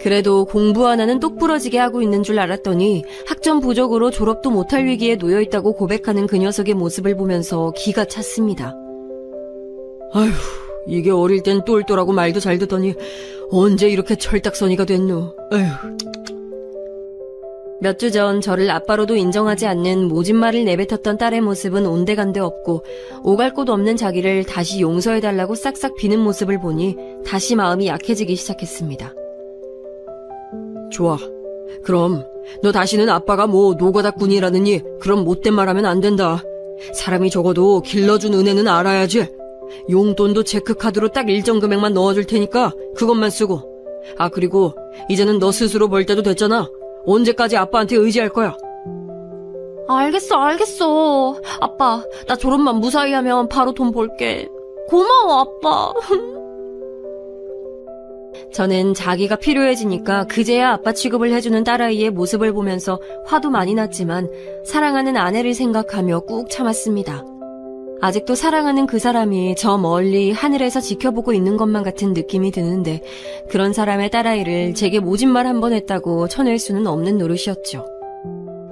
그래도 공부 하나는 똑부러지게 하고 있는 줄 알았더니 학점 부족으로 졸업도 못할 위기에 놓여있다고 고백하는 그 녀석의 모습을 보면서 기가 찼습니다. 아휴, 이게 어릴 땐 똘똘하고 말도 잘 듣더니 언제 이렇게 철딱서니가 됐노. 아휴. 몇 주 전 저를 아빠로도 인정하지 않는 모진 말을 내뱉었던 딸의 모습은 온데간데 없고 오갈 곳 없는 자기를 다시 용서해달라고 싹싹 비는 모습을 보니 다시 마음이 약해지기 시작했습니다. 좋아. 그럼 너 다시는 아빠가 뭐 노가다꾼이라느니 그런 못된 말 하면 안 된다. 사람이 적어도 길러준 은혜는 알아야지. 용돈도 체크카드로 딱 일정 금액만 넣어줄 테니까 그것만 쓰고. 아, 그리고 이제는 너 스스로 벌 때도 됐잖아. 언제까지 아빠한테 의지할 거야? 알겠어. 아빠, 나 졸업만 무사히 하면 바로 돈 벌게. 고마워, 아빠. 저는 자기가 필요해지니까 그제야 아빠 취급을 해주는 딸아이의 모습을 보면서 화도 많이 났지만 사랑하는 아내를 생각하며 꾹 참았습니다. 아직도 사랑하는 그 사람이 저 멀리 하늘에서 지켜보고 있는 것만 같은 느낌이 드는데 그런 사람의 딸아이를 제게 모진 말 한 번 했다고 쳐낼 수는 없는 노릇이었죠.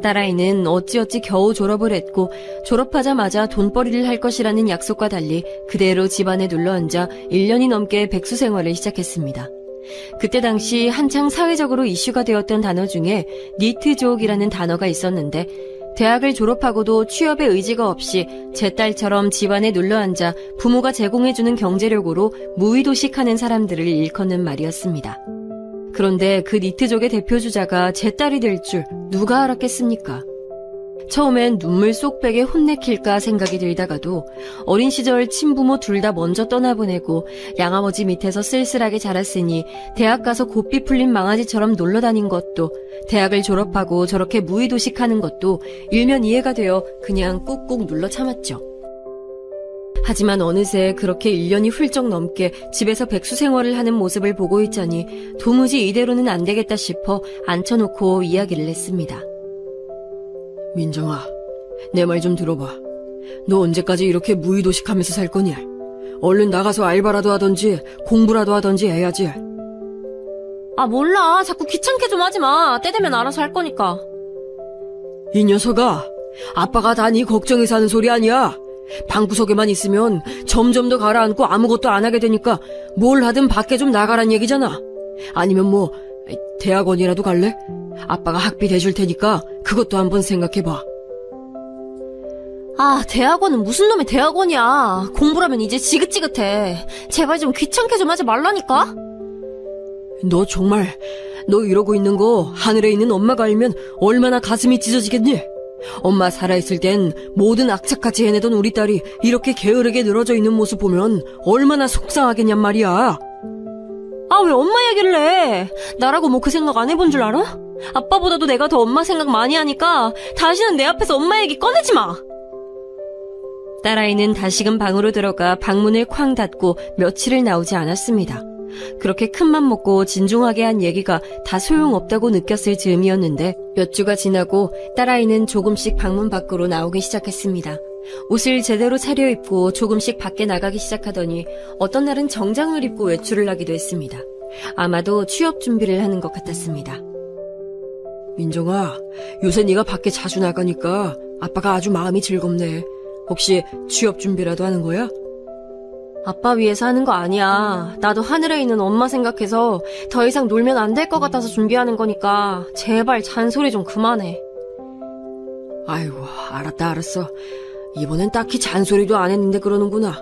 딸아이는 어찌어찌 겨우 졸업을 했고 졸업하자마자 돈벌이를 할 것이라는 약속과 달리 그대로 집안에 눌러앉아 1년이 넘게 백수 생활을 시작했습니다. 그때 당시 한창 사회적으로 이슈가 되었던 단어 중에 니트족이라는 단어가 있었는데 대학을 졸업하고도 취업에 의지가 없이 제 딸처럼 집안에 눌러앉아 부모가 제공해주는 경제력으로 무의도식하는 사람들을 일컫는 말이었습니다. 그런데 그 니트족의 대표주자가 제 딸이 될 줄 누가 알았겠습니까? 처음엔 눈물 쏙 빼게 혼내킬까 생각이 들다가도 어린 시절 친부모 둘 다 먼저 떠나보내고 양아버지 밑에서 쓸쓸하게 자랐으니 대학 가서 고삐 풀린 망아지처럼 놀러다닌 것도 대학을 졸업하고 저렇게 무의도식하는 것도 일면 이해가 되어 그냥 꾹꾹 눌러 참았죠. 하지만 어느새 그렇게 1년이 훌쩍 넘게 집에서 백수 생활을 하는 모습을 보고 있자니 도무지 이대로는 안 되겠다 싶어 앉혀놓고 이야기를 했습니다. 민정아, 내 말 좀 들어봐. 너 언제까지 이렇게 무의도식하면서 살 거냐? 얼른 나가서 알바라도 하던지 공부라도 하던지 해야지. 몰라. 자꾸 귀찮게 좀 하지 마. 때 되면 알아서 할 거니까. 이 녀석아, 아빠가 다 네 걱정해서 하는 소리 아니야. 방구석에만 있으면 점점 더 가라앉고 아무것도 안 하게 되니까 뭘 하든 밖에 좀 나가란 얘기잖아. 아니면 뭐 대학원이라도 갈래? 아빠가 학비 대줄 테니까 그것도 한번 생각해봐. 대학원은 무슨 놈의 대학원이야. 공부라면 이제 지긋지긋해. 제발 좀 귀찮게 좀 하지 말라니까. 너 정말 너 이러고 있는 거 하늘에 있는 엄마가 알면 얼마나 가슴이 찢어지겠니? 엄마 살아있을 땐 모든 악착같이 해내던 우리 딸이 이렇게 게으르게 늘어져 있는 모습 보면 얼마나 속상하겠냔 말이야. 왜 엄마 얘기를 해? 나라고 뭐 그 생각 안 해본 줄 알아? 아빠보다도 내가 더 엄마 생각 많이 하니까 다시는 내 앞에서 엄마 얘기 꺼내지 마. 딸아이는 다시금 방으로 들어가 방문을 쾅 닫고 며칠을 나오지 않았습니다. 그렇게 큰맘 먹고 진중하게 한 얘기가 다 소용없다고 느꼈을 즈음이었는데 몇 주가 지나고 딸아이는 조금씩 방문 밖으로 나오기 시작했습니다. 옷을 제대로 차려입고 조금씩 밖에 나가기 시작하더니 어떤 날은 정장을 입고 외출을 하기도 했습니다. 아마도 취업 준비를 하는 것 같았습니다. 민정아, 요새 네가 밖에 자주 나가니까 아빠가 아주 마음이 즐겁네. 혹시 취업 준비라도 하는 거야? 아빠 위해서 하는 거 아니야. 나도 하늘에 있는 엄마 생각해서 더 이상 놀면 안 될 것 같아서 준비하는 거니까 제발 잔소리 좀 그만해. 아이고, 알았어. 이번엔 딱히 잔소리도 안 했는데 그러는구나.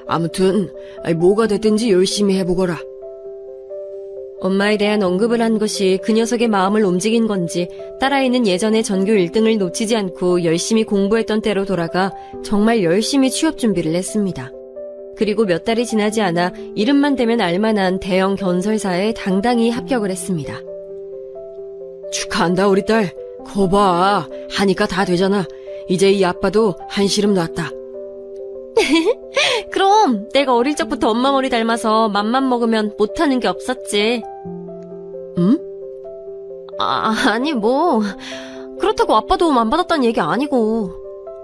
아무튼 뭐가 됐든지 열심히 해보거라. 엄마에 대한 언급을 한 것이 그 녀석의 마음을 움직인 건지 딸아이는 예전에 전교 1등을 놓치지 않고 열심히 공부했던 때로 돌아가 정말 열심히 취업 준비를 했습니다. 그리고 몇 달이 지나지 않아 이름만 대면 알만한 대형 건설사에 당당히 합격을 했습니다. 축하한다, 우리 딸. 거봐, 하니까 다 되잖아. 이제 이 아빠도 한시름 놨다. 그럼 내가 어릴 적부터 엄마 머리 닮아서 맘만 먹으면 못하는 게 없었지. 응? 아니 뭐 그렇다고 아빠 도움 안 받았다는 얘기 아니고.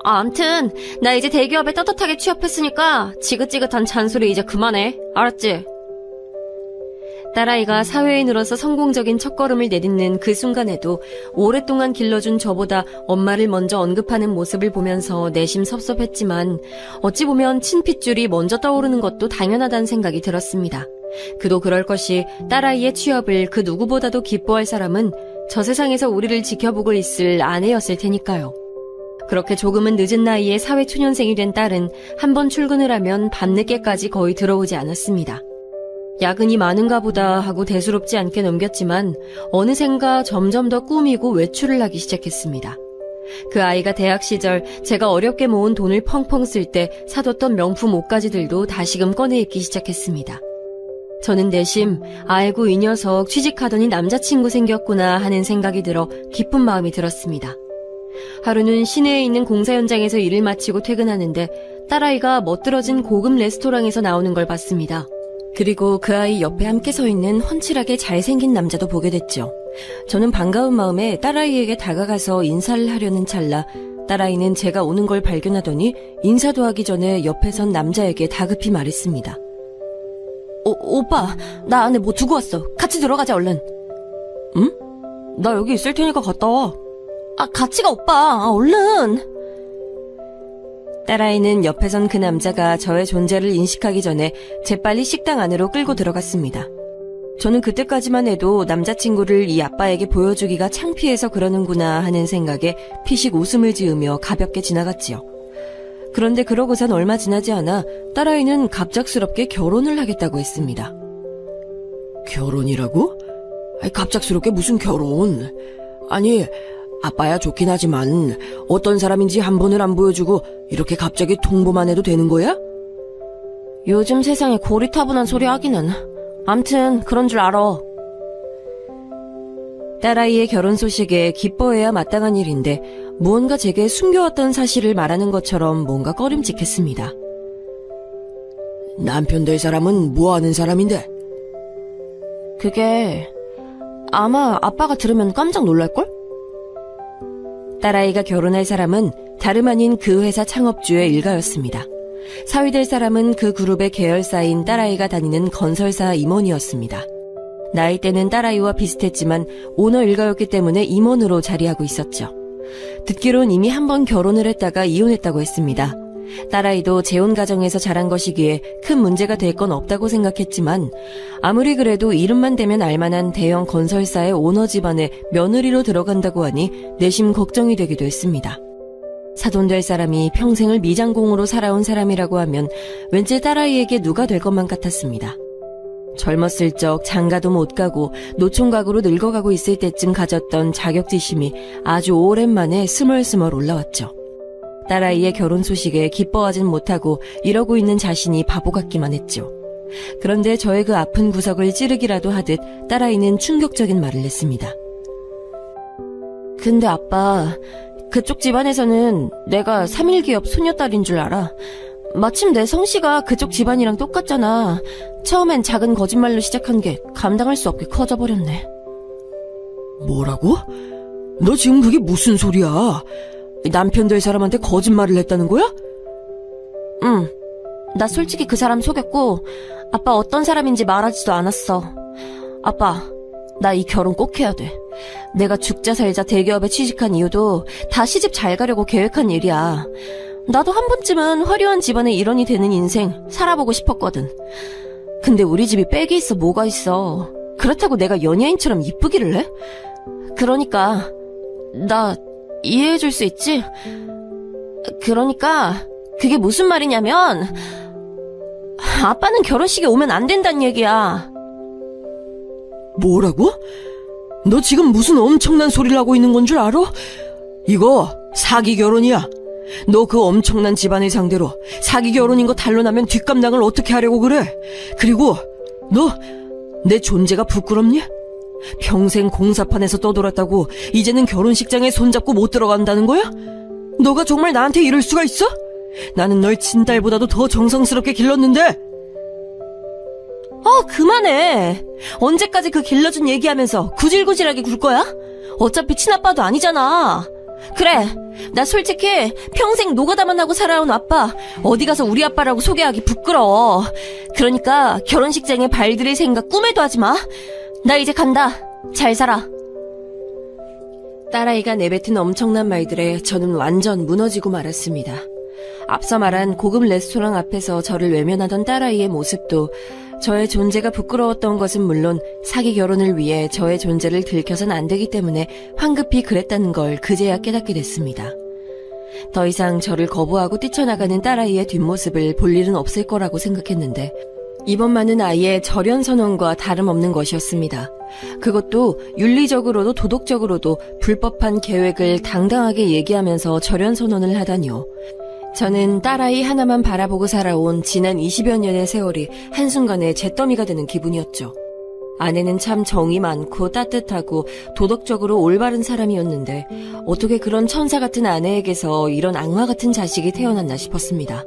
암튼 나 이제 대기업에 떳떳하게 취업했으니까 지긋지긋한 잔소리 이제 그만해. 알았지? 딸아이가 사회인으로서 성공적인 첫걸음을 내딛는 그 순간에도 오랫동안 길러준 저보다 엄마를 먼저 언급하는 모습을 보면서 내심 섭섭했지만 어찌 보면 친핏줄이 먼저 떠오르는 것도 당연하다는 생각이 들었습니다. 그도 그럴 것이 딸아이의 취업을 그 누구보다도 기뻐할 사람은 저 세상에서 우리를 지켜보고 있을 아내였을 테니까요. 그렇게 조금은 늦은 나이에 사회초년생이 된 딸은 한 번 출근을 하면 밤늦게까지 거의 들어오지 않았습니다. 야근이 많은가 보다 하고 대수롭지 않게 넘겼지만 어느샌가 점점 더 꾸미고 외출을 하기 시작했습니다. 그 아이가 대학 시절 제가 어렵게 모은 돈을 펑펑 쓸 때 사뒀던 명품 옷가지들도 다시금 꺼내 입기 시작했습니다. 저는 내심 아이고 이 녀석 취직하더니 남자친구 생겼구나 하는 생각이 들어 기쁜 마음이 들었습니다. 하루는 시내에 있는 공사 현장에서 일을 마치고 퇴근하는데 딸아이가 멋들어진 고급 레스토랑에서 나오는 걸 봤습니다. 그리고 그 아이 옆에 함께 서 있는 훤칠하게 잘생긴 남자도 보게 됐죠. 저는 반가운 마음에 딸아이에게 다가가서 인사를 하려는 찰나 딸아이는 제가 오는 걸 발견하더니 인사도 하기 전에 옆에 선 남자에게 다급히 말했습니다. 오빠, 나 안에 뭐 두고 왔어. 같이 들어가자 얼른. 응? 나 여기 있을 테니까 갔다 와. 같이 가 오빠. 얼른. 딸아이는 옆에 선 그 남자가 저의 존재를 인식하기 전에 재빨리 식당 안으로 끌고 들어갔습니다. 저는 그때까지만 해도 남자친구를 이 아빠에게 보여주기가 창피해서 그러는구나 하는 생각에 피식 웃음을 지으며 가볍게 지나갔지요. 그런데 그러고선 얼마 지나지 않아 딸아이는 갑작스럽게 결혼을 하겠다고 했습니다. 결혼이라고? 갑작스럽게 무슨 결혼? 아니, 아빠야 좋긴 하지만 어떤 사람인지 한 번을 안 보여주고 이렇게 갑자기 통보만 해도 되는 거야? 요즘 세상에 고리타분한 소리 하기는. 암튼 그런 줄 알아. 딸아이의 결혼 소식에 기뻐해야 마땅한 일인데 무언가 제게 숨겨왔던 사실을 말하는 것처럼 뭔가 꺼림칙했습니다. 남편 될 사람은 뭐 하는 사람인데? 그게 아마 아빠가 들으면 깜짝 놀랄걸? 딸아이가 결혼할 사람은 다름 아닌 그 회사 창업주의 일가였습니다. 사위될 사람은 그 그룹의 계열사인 딸아이가 다니는 건설사 임원이었습니다. 나이대는 딸아이와 비슷했지만 오너 일가였기 때문에 임원으로 자리하고 있었죠. 듣기론 이미 한 번 결혼을 했다가 이혼했다고 했습니다. 딸아이도 재혼 가정에서 자란 것이기에 큰 문제가 될 건 없다고 생각했지만 아무리 그래도 이름만 대면 알만한 대형 건설사의 오너 집안에 며느리로 들어간다고 하니 내심 걱정이 되기도 했습니다. 사돈될 사람이 평생을 미장공으로 살아온 사람이라고 하면 왠지 딸아이에게 누가 될 것만 같았습니다. 젊었을 적 장가도 못 가고 노총각으로 늙어가고 있을 때쯤 가졌던 자격지심이 아주 오랜만에 스멀스멀 올라왔죠. 딸아이의 결혼 소식에 기뻐하진 못하고 이러고 있는 자신이 바보 같기만 했죠. 그런데 저의 그 아픈 구석을 찌르기라도 하듯 딸아이는 충격적인 말을 했습니다. 근데 아빠, 그쪽 집안에서는 내가 3.1기업 소녀딸인 줄 알아. 마침 내 성씨가 그쪽 집안이랑 똑같잖아. 처음엔 작은 거짓말로 시작한 게 감당할 수 없게 커져버렸네. 뭐라고? 너 지금 그게 무슨 소리야? 남편 될 사람한테 거짓말을 했다는 거야? 응. 나 솔직히 그 사람 속였고 아빠 어떤 사람인지 말하지도 않았어. 아빠, 나 이 결혼 꼭 해야 돼. 내가 죽자 살자 대기업에 취직한 이유도 다 시집 잘 가려고 계획한 일이야. 나도 한 번쯤은 화려한 집안의 일원이 되는 인생 살아보고 싶었거든. 근데 우리 집이 빽이 있어 뭐가 있어. 그렇다고 내가 연예인처럼 이쁘기를 해? 그러니까 나 이해해줄 수 있지? 그러니까 그게 무슨 말이냐면 아빠는 결혼식에 오면 안 된다는 얘기야. 뭐라고? 너 지금 무슨 엄청난 소리를 하고 있는 건 줄 알아? 이거 사기 결혼이야. 너 그 엄청난 집안을 상대로 사기 결혼인 거 탄로나면 뒷감당을 어떻게 하려고 그래? 그리고 너 내 존재가 부끄럽니? 평생 공사판에서 떠돌았다고 이제는 결혼식장에 손잡고 못 들어간다는 거야? 너가 정말 나한테 이럴 수가 있어? 나는 널 친딸보다도 더 정성스럽게 길렀는데. 그만해. 언제까지 그 길러준 얘기하면서 구질구질하게 굴 거야? 어차피 친아빠도 아니잖아. 그래, 나 솔직히 평생 노가다만 하고 살아온 아빠 어디 가서 우리 아빠라고 소개하기 부끄러워. 그러니까 결혼식장에 발들일 생각 꿈에도 하지 마. 나 이제 간다. 잘 살아. 딸아이가 내뱉은 엄청난 말들에 저는 완전 무너지고 말았습니다. 앞서 말한 고급 레스토랑 앞에서 저를 외면하던 딸아이의 모습도 저의 존재가 부끄러웠던 것은 물론 사기 결혼을 위해 저의 존재를 들켜선 안 되기 때문에 황급히 그랬다는 걸 그제야 깨닫게 됐습니다. 더 이상 저를 거부하고 뛰쳐나가는 딸아이의 뒷모습을 볼 일은 없을 거라고 생각했는데 이번만은 아예 절연 선언과 다름없는 것이었습니다. 그것도 윤리적으로도 도덕적으로도 불법한 계획을 당당하게 얘기하면서 절연 선언을 하다니요. 저는 딸아이 하나만 바라보고 살아온 지난 20여 년의 세월이 한순간에 잿더미가 되는 기분이었죠. 아내는 참 정이 많고 따뜻하고 도덕적으로 올바른 사람이었는데 어떻게 그런 천사 같은 아내에게서 이런 악마 같은 자식이 태어났나 싶었습니다.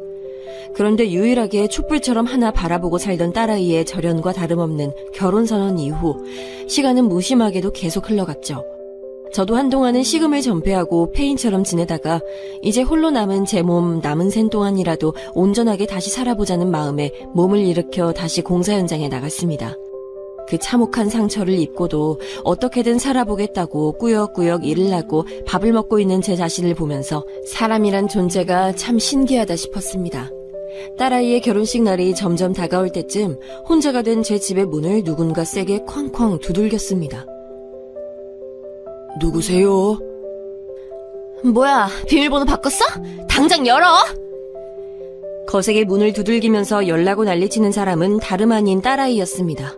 그런데 유일하게 촛불처럼 하나 바라보고 살던 딸아이의 절연과 다름없는 결혼선언 이후 시간은 무심하게도 계속 흘러갔죠. 저도 한동안은 식음을 전폐하고 폐인처럼 지내다가 이제 홀로 남은 제 몸 남은 생 동안이라도 온전하게 다시 살아보자는 마음에 몸을 일으켜 다시 공사 현장에 나갔습니다. 그 참혹한 상처를 입고도 어떻게든 살아보겠다고 꾸역꾸역 일을 하고 밥을 먹고 있는 제 자신을 보면서 사람이란 존재가 참 신기하다 싶었습니다. 딸아이의 결혼식 날이 점점 다가올 때쯤 혼자가 된 제 집의 문을 누군가 세게 쾅쾅 두들겼습니다. 누구세요? 뭐야, 비밀번호 바꿨어? 당장 열어! 거세게 문을 두들기면서 열나고 난리치는 사람은 다름 아닌 딸아이였습니다.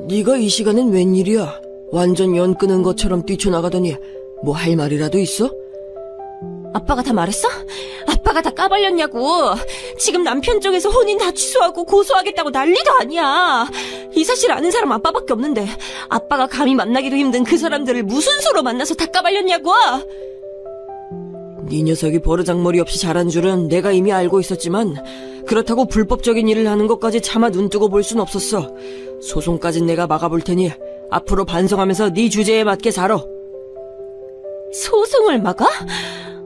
네가 이 시간엔 웬일이야? 완전 연 끄는 것처럼 뛰쳐나가더니 뭐 할 말이라도 있어? 아빠가 다 말했어? 아빠가 다 까발렸냐고. 지금 남편 쪽에서 혼인 다 취소하고 고소하겠다고 난리도 아니야. 이 사실 아는 사람 아빠밖에 없는데 아빠가 감히 만나기도 힘든 그 사람들을 무슨 수로 만나서 다 까발렸냐고. 네 녀석이 버르장머리 없이 잘한 줄은 내가 이미 알고 있었지만 그렇다고 불법적인 일을 하는 것까지 차마 눈뜨고 볼 순 없었어. 소송까진 내가 막아볼 테니 앞으로 반성하면서 네 주제에 맞게 살아. 소송을 막아?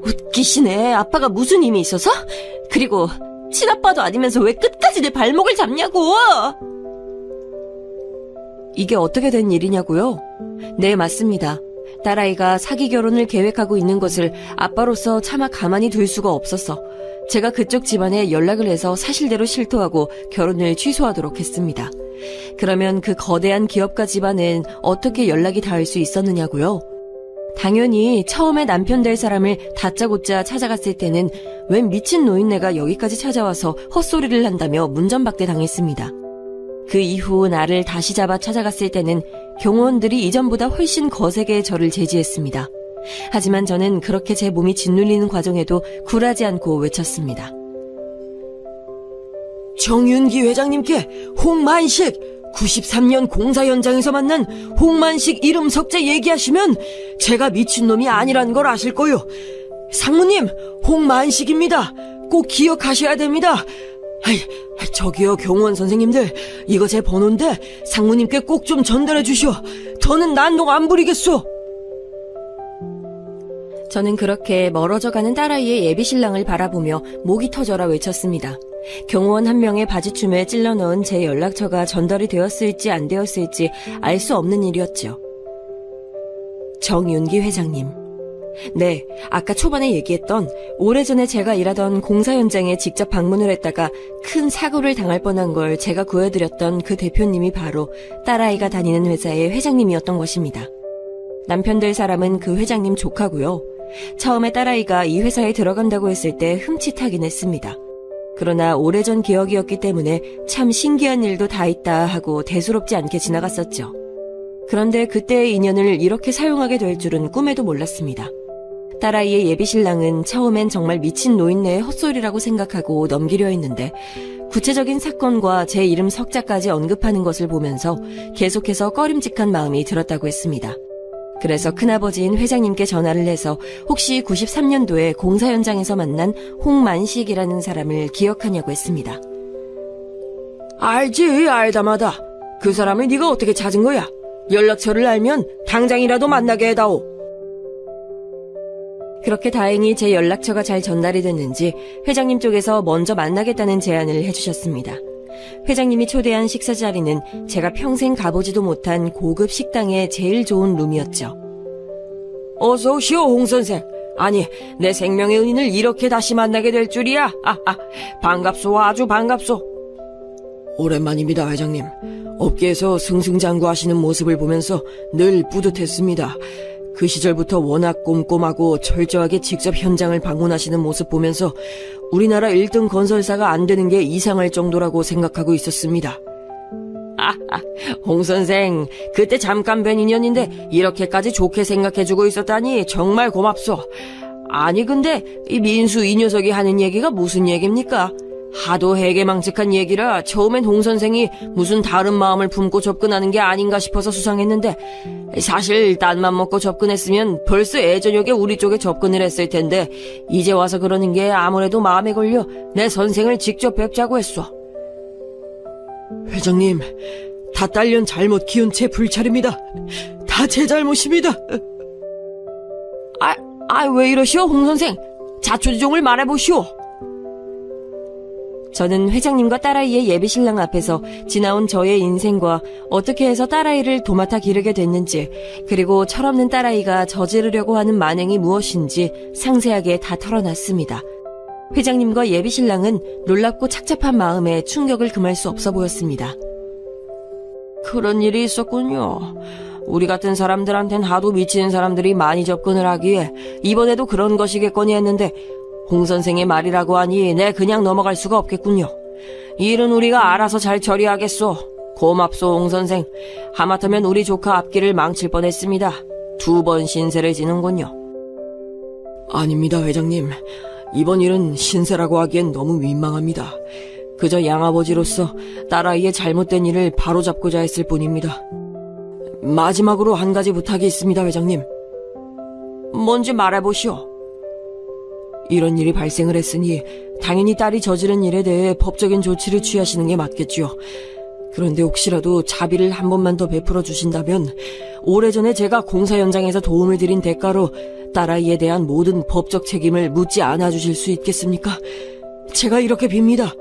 웃기시네. 아빠가 무슨 힘이 있어서? 그리고 친아빠도 아니면서 왜 끝까지 내 발목을 잡냐고. 이게 어떻게 된 일이냐고요? 네, 맞습니다. 딸아이가 사기 결혼을 계획하고 있는 것을 아빠로서 차마 가만히 둘 수가 없었어. 제가 그쪽 집안에 연락을 해서 사실대로 실토하고 결혼을 취소하도록 했습니다. 그러면 그 거대한 기업가 집안은 어떻게 연락이 닿을 수 있었느냐고요? 당연히 처음에 남편 될 사람을 다짜고짜 찾아갔을 때는 웬 미친 노인네가 여기까지 찾아와서 헛소리를 한다며 문전박대 당했습니다. 그 이후 나를 다시 잡아 찾아갔을 때는 경호원들이 이전보다 훨씬 거세게 저를 제지했습니다. 하지만 저는 그렇게 제 몸이 짓눌리는 과정에도 굴하지 않고 외쳤습니다. 정윤기 회장님께 홍만식 93년 공사 현장에서 만난 홍만식 이름 석자 얘기하시면 제가 미친놈이 아니라는 걸 아실 거요. 상무님, 홍만식입니다. 꼭 기억하셔야 됩니다. 저기요, 경호원 선생님들, 이거 제 번호인데 상무님께 꼭 좀 전달해 주시오. 더는 난동 안 부리겠소. 저는 그렇게 멀어져가는 딸아이의 예비신랑을 바라보며 목이 터져라 외쳤습니다. 경호원 한 명의 바지춤에 찔러 넣은 제 연락처가 전달이 되었을지 안 되었을지 알 수 없는 일이었죠. 정윤기 회장님. 네, 아까 초반에 얘기했던 오래전에 제가 일하던 공사 현장에 직접 방문을 했다가 큰 사고를 당할 뻔한 걸 제가 구해드렸던 그 대표님이 바로 딸아이가 다니는 회사의 회장님이었던 것입니다. 남편 될 사람은 그 회장님 조카고요. 처음에 딸아이가 이 회사에 들어간다고 했을 때 흠칫하긴 했습니다. 그러나 오래전 기억이었기 때문에 참 신기한 일도 다 있다 하고 대수롭지 않게 지나갔었죠. 그런데 그때의 인연을 이렇게 사용하게 될 줄은 꿈에도 몰랐습니다. 딸아이의 예비신랑은 처음엔 정말 미친 노인네의 헛소리라고 생각하고 넘기려 했는데 구체적인 사건과 제 이름 석자까지 언급하는 것을 보면서 계속해서 꺼림직한 마음이 들었다고 했습니다. 그래서 큰아버지인 회장님께 전화를 해서 혹시 93년도에 공사 현장에서 만난 홍만식이라는 사람을 기억하냐고 했습니다. 알지, 알다마다. 그 사람을 네가 어떻게 찾은 거야? 연락처를 알면 당장이라도 만나게 해다오. 그렇게 다행히 제 연락처가 잘 전달이 됐는지 회장님 쪽에서 먼저 만나겠다는 제안을 해주셨습니다. 회장님이 초대한 식사 자리는 제가 평생 가보지도 못한 고급 식당의 제일 좋은 룸이었죠. 어서 오시오, 홍 선생. 아니, 내 생명의 은인을 이렇게 다시 만나게 될 줄이야. 반갑소, 아주 반갑소. 오랜만입니다, 회장님. 업계에서 승승장구하시는 모습을 보면서 늘 뿌듯했습니다. 그 시절부터 워낙 꼼꼼하고 철저하게 직접 현장을 방문하시는 모습 보면서 우리나라 1등 건설사가 안 되는 게 이상할 정도라고 생각하고 있었습니다. 홍 선생, 그때 잠깐 뵌 인연인데 이렇게까지 좋게 생각해주고 있었다니 정말 고맙소. 아니 근데 이 민수 이 녀석이 하는 얘기가 무슨 얘기입니까? 하도 해괴망측한 얘기라 처음엔 홍 선생이 무슨 다른 마음을 품고 접근하는 게 아닌가 싶어서 수상했는데 사실 딴맘 먹고 접근했으면 벌써 예저녁에 우리 쪽에 접근을 했을 텐데 이제 와서 그러는 게 아무래도 마음에 걸려 내 선생을 직접 뵙자고 했소. 회장님, 다 딸년 잘못 키운 제 불찰입니다. 다 제 잘못입니다. 왜 이러시오, 홍 선생? 자초지종을 말해보시오. 저는 회장님과 딸아이의 예비신랑 앞에서 지나온 저의 인생과 어떻게 해서 딸아이를 도맡아 기르게 됐는지, 그리고 철없는 딸아이가 저지르려고 하는 만행이 무엇인지 상세하게 다 털어놨습니다. 회장님과 예비신랑은 놀랍고 착잡한 마음에 충격을 금할 수 없어 보였습니다. 그런 일이 있었군요. 우리 같은 사람들한텐 하도 미치는 사람들이 많이 접근을 하기에 이번에도 그런 것이겠거니 했는데 홍 선생의 말이라고 하니 내 그냥 넘어갈 수가 없겠군요. 이 일은 우리가 알아서 잘 처리하겠소. 고맙소, 홍 선생. 하마터면 우리 조카 앞길을 망칠 뻔했습니다. 2번 신세를 지는군요. 아닙니다, 회장님. 이번 일은 신세라고 하기엔 너무 민망합니다. 그저 양아버지로서 딸아이의 잘못된 일을 바로잡고자 했을 뿐입니다. 마지막으로 한 가지 부탁이 있습니다, 회장님. 뭔지 말해보시오. 이런 일이 발생을 했으니 당연히 딸이 저지른 일에 대해 법적인 조치를 취하시는 게 맞겠죠. 그런데 혹시라도 자비를 한 번만 더 베풀어 주신다면 오래전에 제가 공사 현장에서 도움을 드린 대가로 딸아이에 대한 모든 법적 책임을 묻지 않아 주실 수 있겠습니까? 제가 이렇게 빕니다.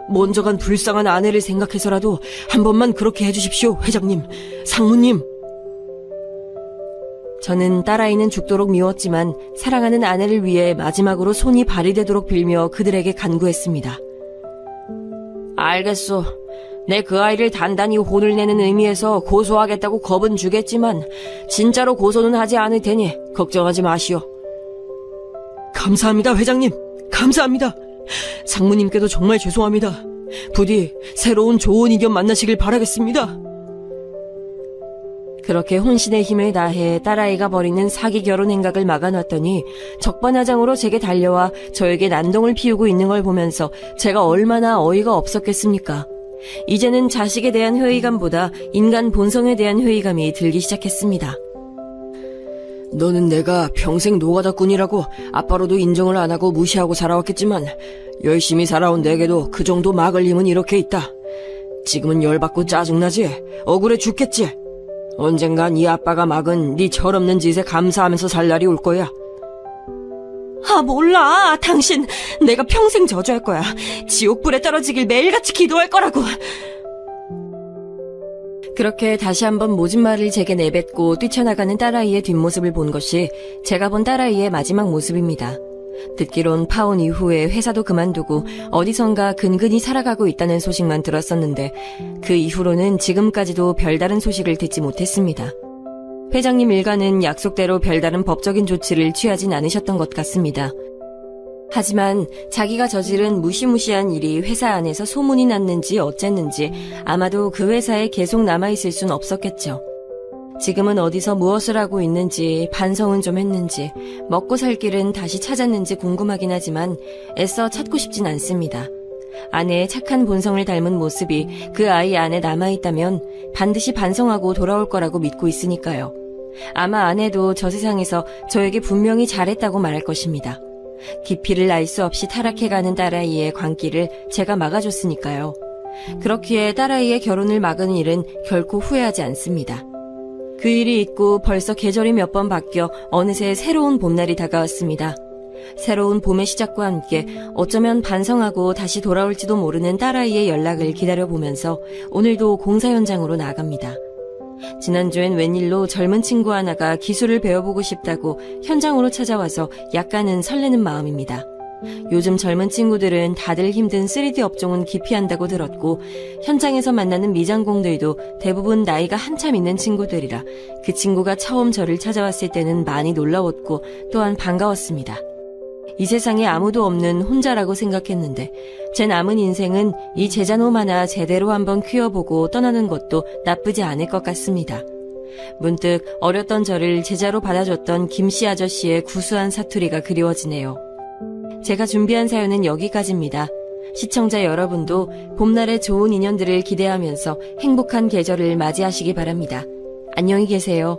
먼저 간 불쌍한 아내를 생각해서라도 한 번만 그렇게 해주십시오, 회장님, 상무님. 저는 딸아이는 죽도록 미웠지만 사랑하는 아내를 위해 마지막으로 손이 발이 되도록 빌며 그들에게 간구했습니다. 알겠소. 내 그 아이를 단단히 혼을 내는 의미에서 고소하겠다고 겁은 주겠지만 진짜로 고소는 하지 않을 테니 걱정하지 마시오. 감사합니다, 회장님. 감사합니다. 상무님께도 정말 죄송합니다. 부디 새로운 좋은 의견 만나시길 바라겠습니다. 그렇게 혼신의 힘을 다해 딸아이가 벌이는 사기 결혼 행각을 막아놨더니 적반하장으로 제게 달려와 저에게 난동을 피우고 있는 걸 보면서 제가 얼마나 어이가 없었겠습니까? 이제는 자식에 대한 회의감보다 인간 본성에 대한 회의감이 들기 시작했습니다. 너는 내가 평생 노가다꾼이라고 아빠로도 인정을 안 하고 무시하고 살아왔겠지만 열심히 살아온 내게도 그 정도 막을 힘은 이렇게 있다. 지금은 열받고 짜증나지? 억울해 죽겠지? 언젠간 이 아빠가 막은 네 철없는 짓에 감사하면서 살 날이 올 거야. 아, 몰라. 당신 내가 평생 저주할 거야. 지옥불에 떨어지길 매일같이 기도할 거라고. 그렇게 다시 한번 모진 말을 제게 내뱉고 뛰쳐나가는 딸아이의 뒷모습을 본 것이 제가 본 딸아이의 마지막 모습입니다. 듣기론 파혼 이후에 회사도 그만두고 어디선가 근근히 살아가고 있다는 소식만 들었었는데 그 이후로는 지금까지도 별다른 소식을 듣지 못했습니다. 회장님 일가는 약속대로 별다른 법적인 조치를 취하진 않으셨던 것 같습니다. 하지만 자기가 저지른 무시무시한 일이 회사 안에서 소문이 났는지 어쨌는지 아마도 그 회사에 계속 남아있을 순 없었겠죠. 지금은 어디서 무엇을 하고 있는지 반성은 좀 했는지 먹고 살 길은 다시 찾았는지 궁금하긴 하지만 애써 찾고 싶진 않습니다. 아내의 착한 본성을 닮은 모습이 그 아이 안에 남아있다면 반드시 반성하고 돌아올 거라고 믿고 있으니까요. 아마 아내도 저 세상에서 저에게 분명히 잘했다고 말할 것입니다. 깊이를 알 수 없이 타락해가는 딸아이의 광기를 제가 막아줬으니까요. 그렇기에 딸아이의 결혼을 막은 일은 결코 후회하지 않습니다. 그 일이 있고 벌써 계절이 몇 번 바뀌어 어느새 새로운 봄날이 다가왔습니다. 새로운 봄의 시작과 함께 어쩌면 반성하고 다시 돌아올지도 모르는 딸아이의 연락을 기다려보면서 오늘도 공사 현장으로 나갑니다. 지난주엔 웬일로 젊은 친구 하나가 기술을 배워보고 싶다고 현장으로 찾아와서 약간은 설레는 마음입니다. 요즘 젊은 친구들은 다들 힘든 3D 업종은 기피한다고 들었고 현장에서 만나는 미장공들도 대부분 나이가 한참 있는 친구들이라 그 친구가 처음 저를 찾아왔을 때는 많이 놀라웠고 또한 반가웠습니다. 이 세상에 아무도 없는 혼자라고 생각했는데 제 남은 인생은 이 제자놈 하나 제대로 한번 키워보고 떠나는 것도 나쁘지 않을 것 같습니다. 문득 어렸던 저를 제자로 받아줬던 김씨 아저씨의 구수한 사투리가 그리워지네요. 제가 준비한 사연은 여기까지입니다. 시청자 여러분도 봄날의 좋은 인연들을 기대하면서 행복한 계절을 맞이하시기 바랍니다. 안녕히 계세요.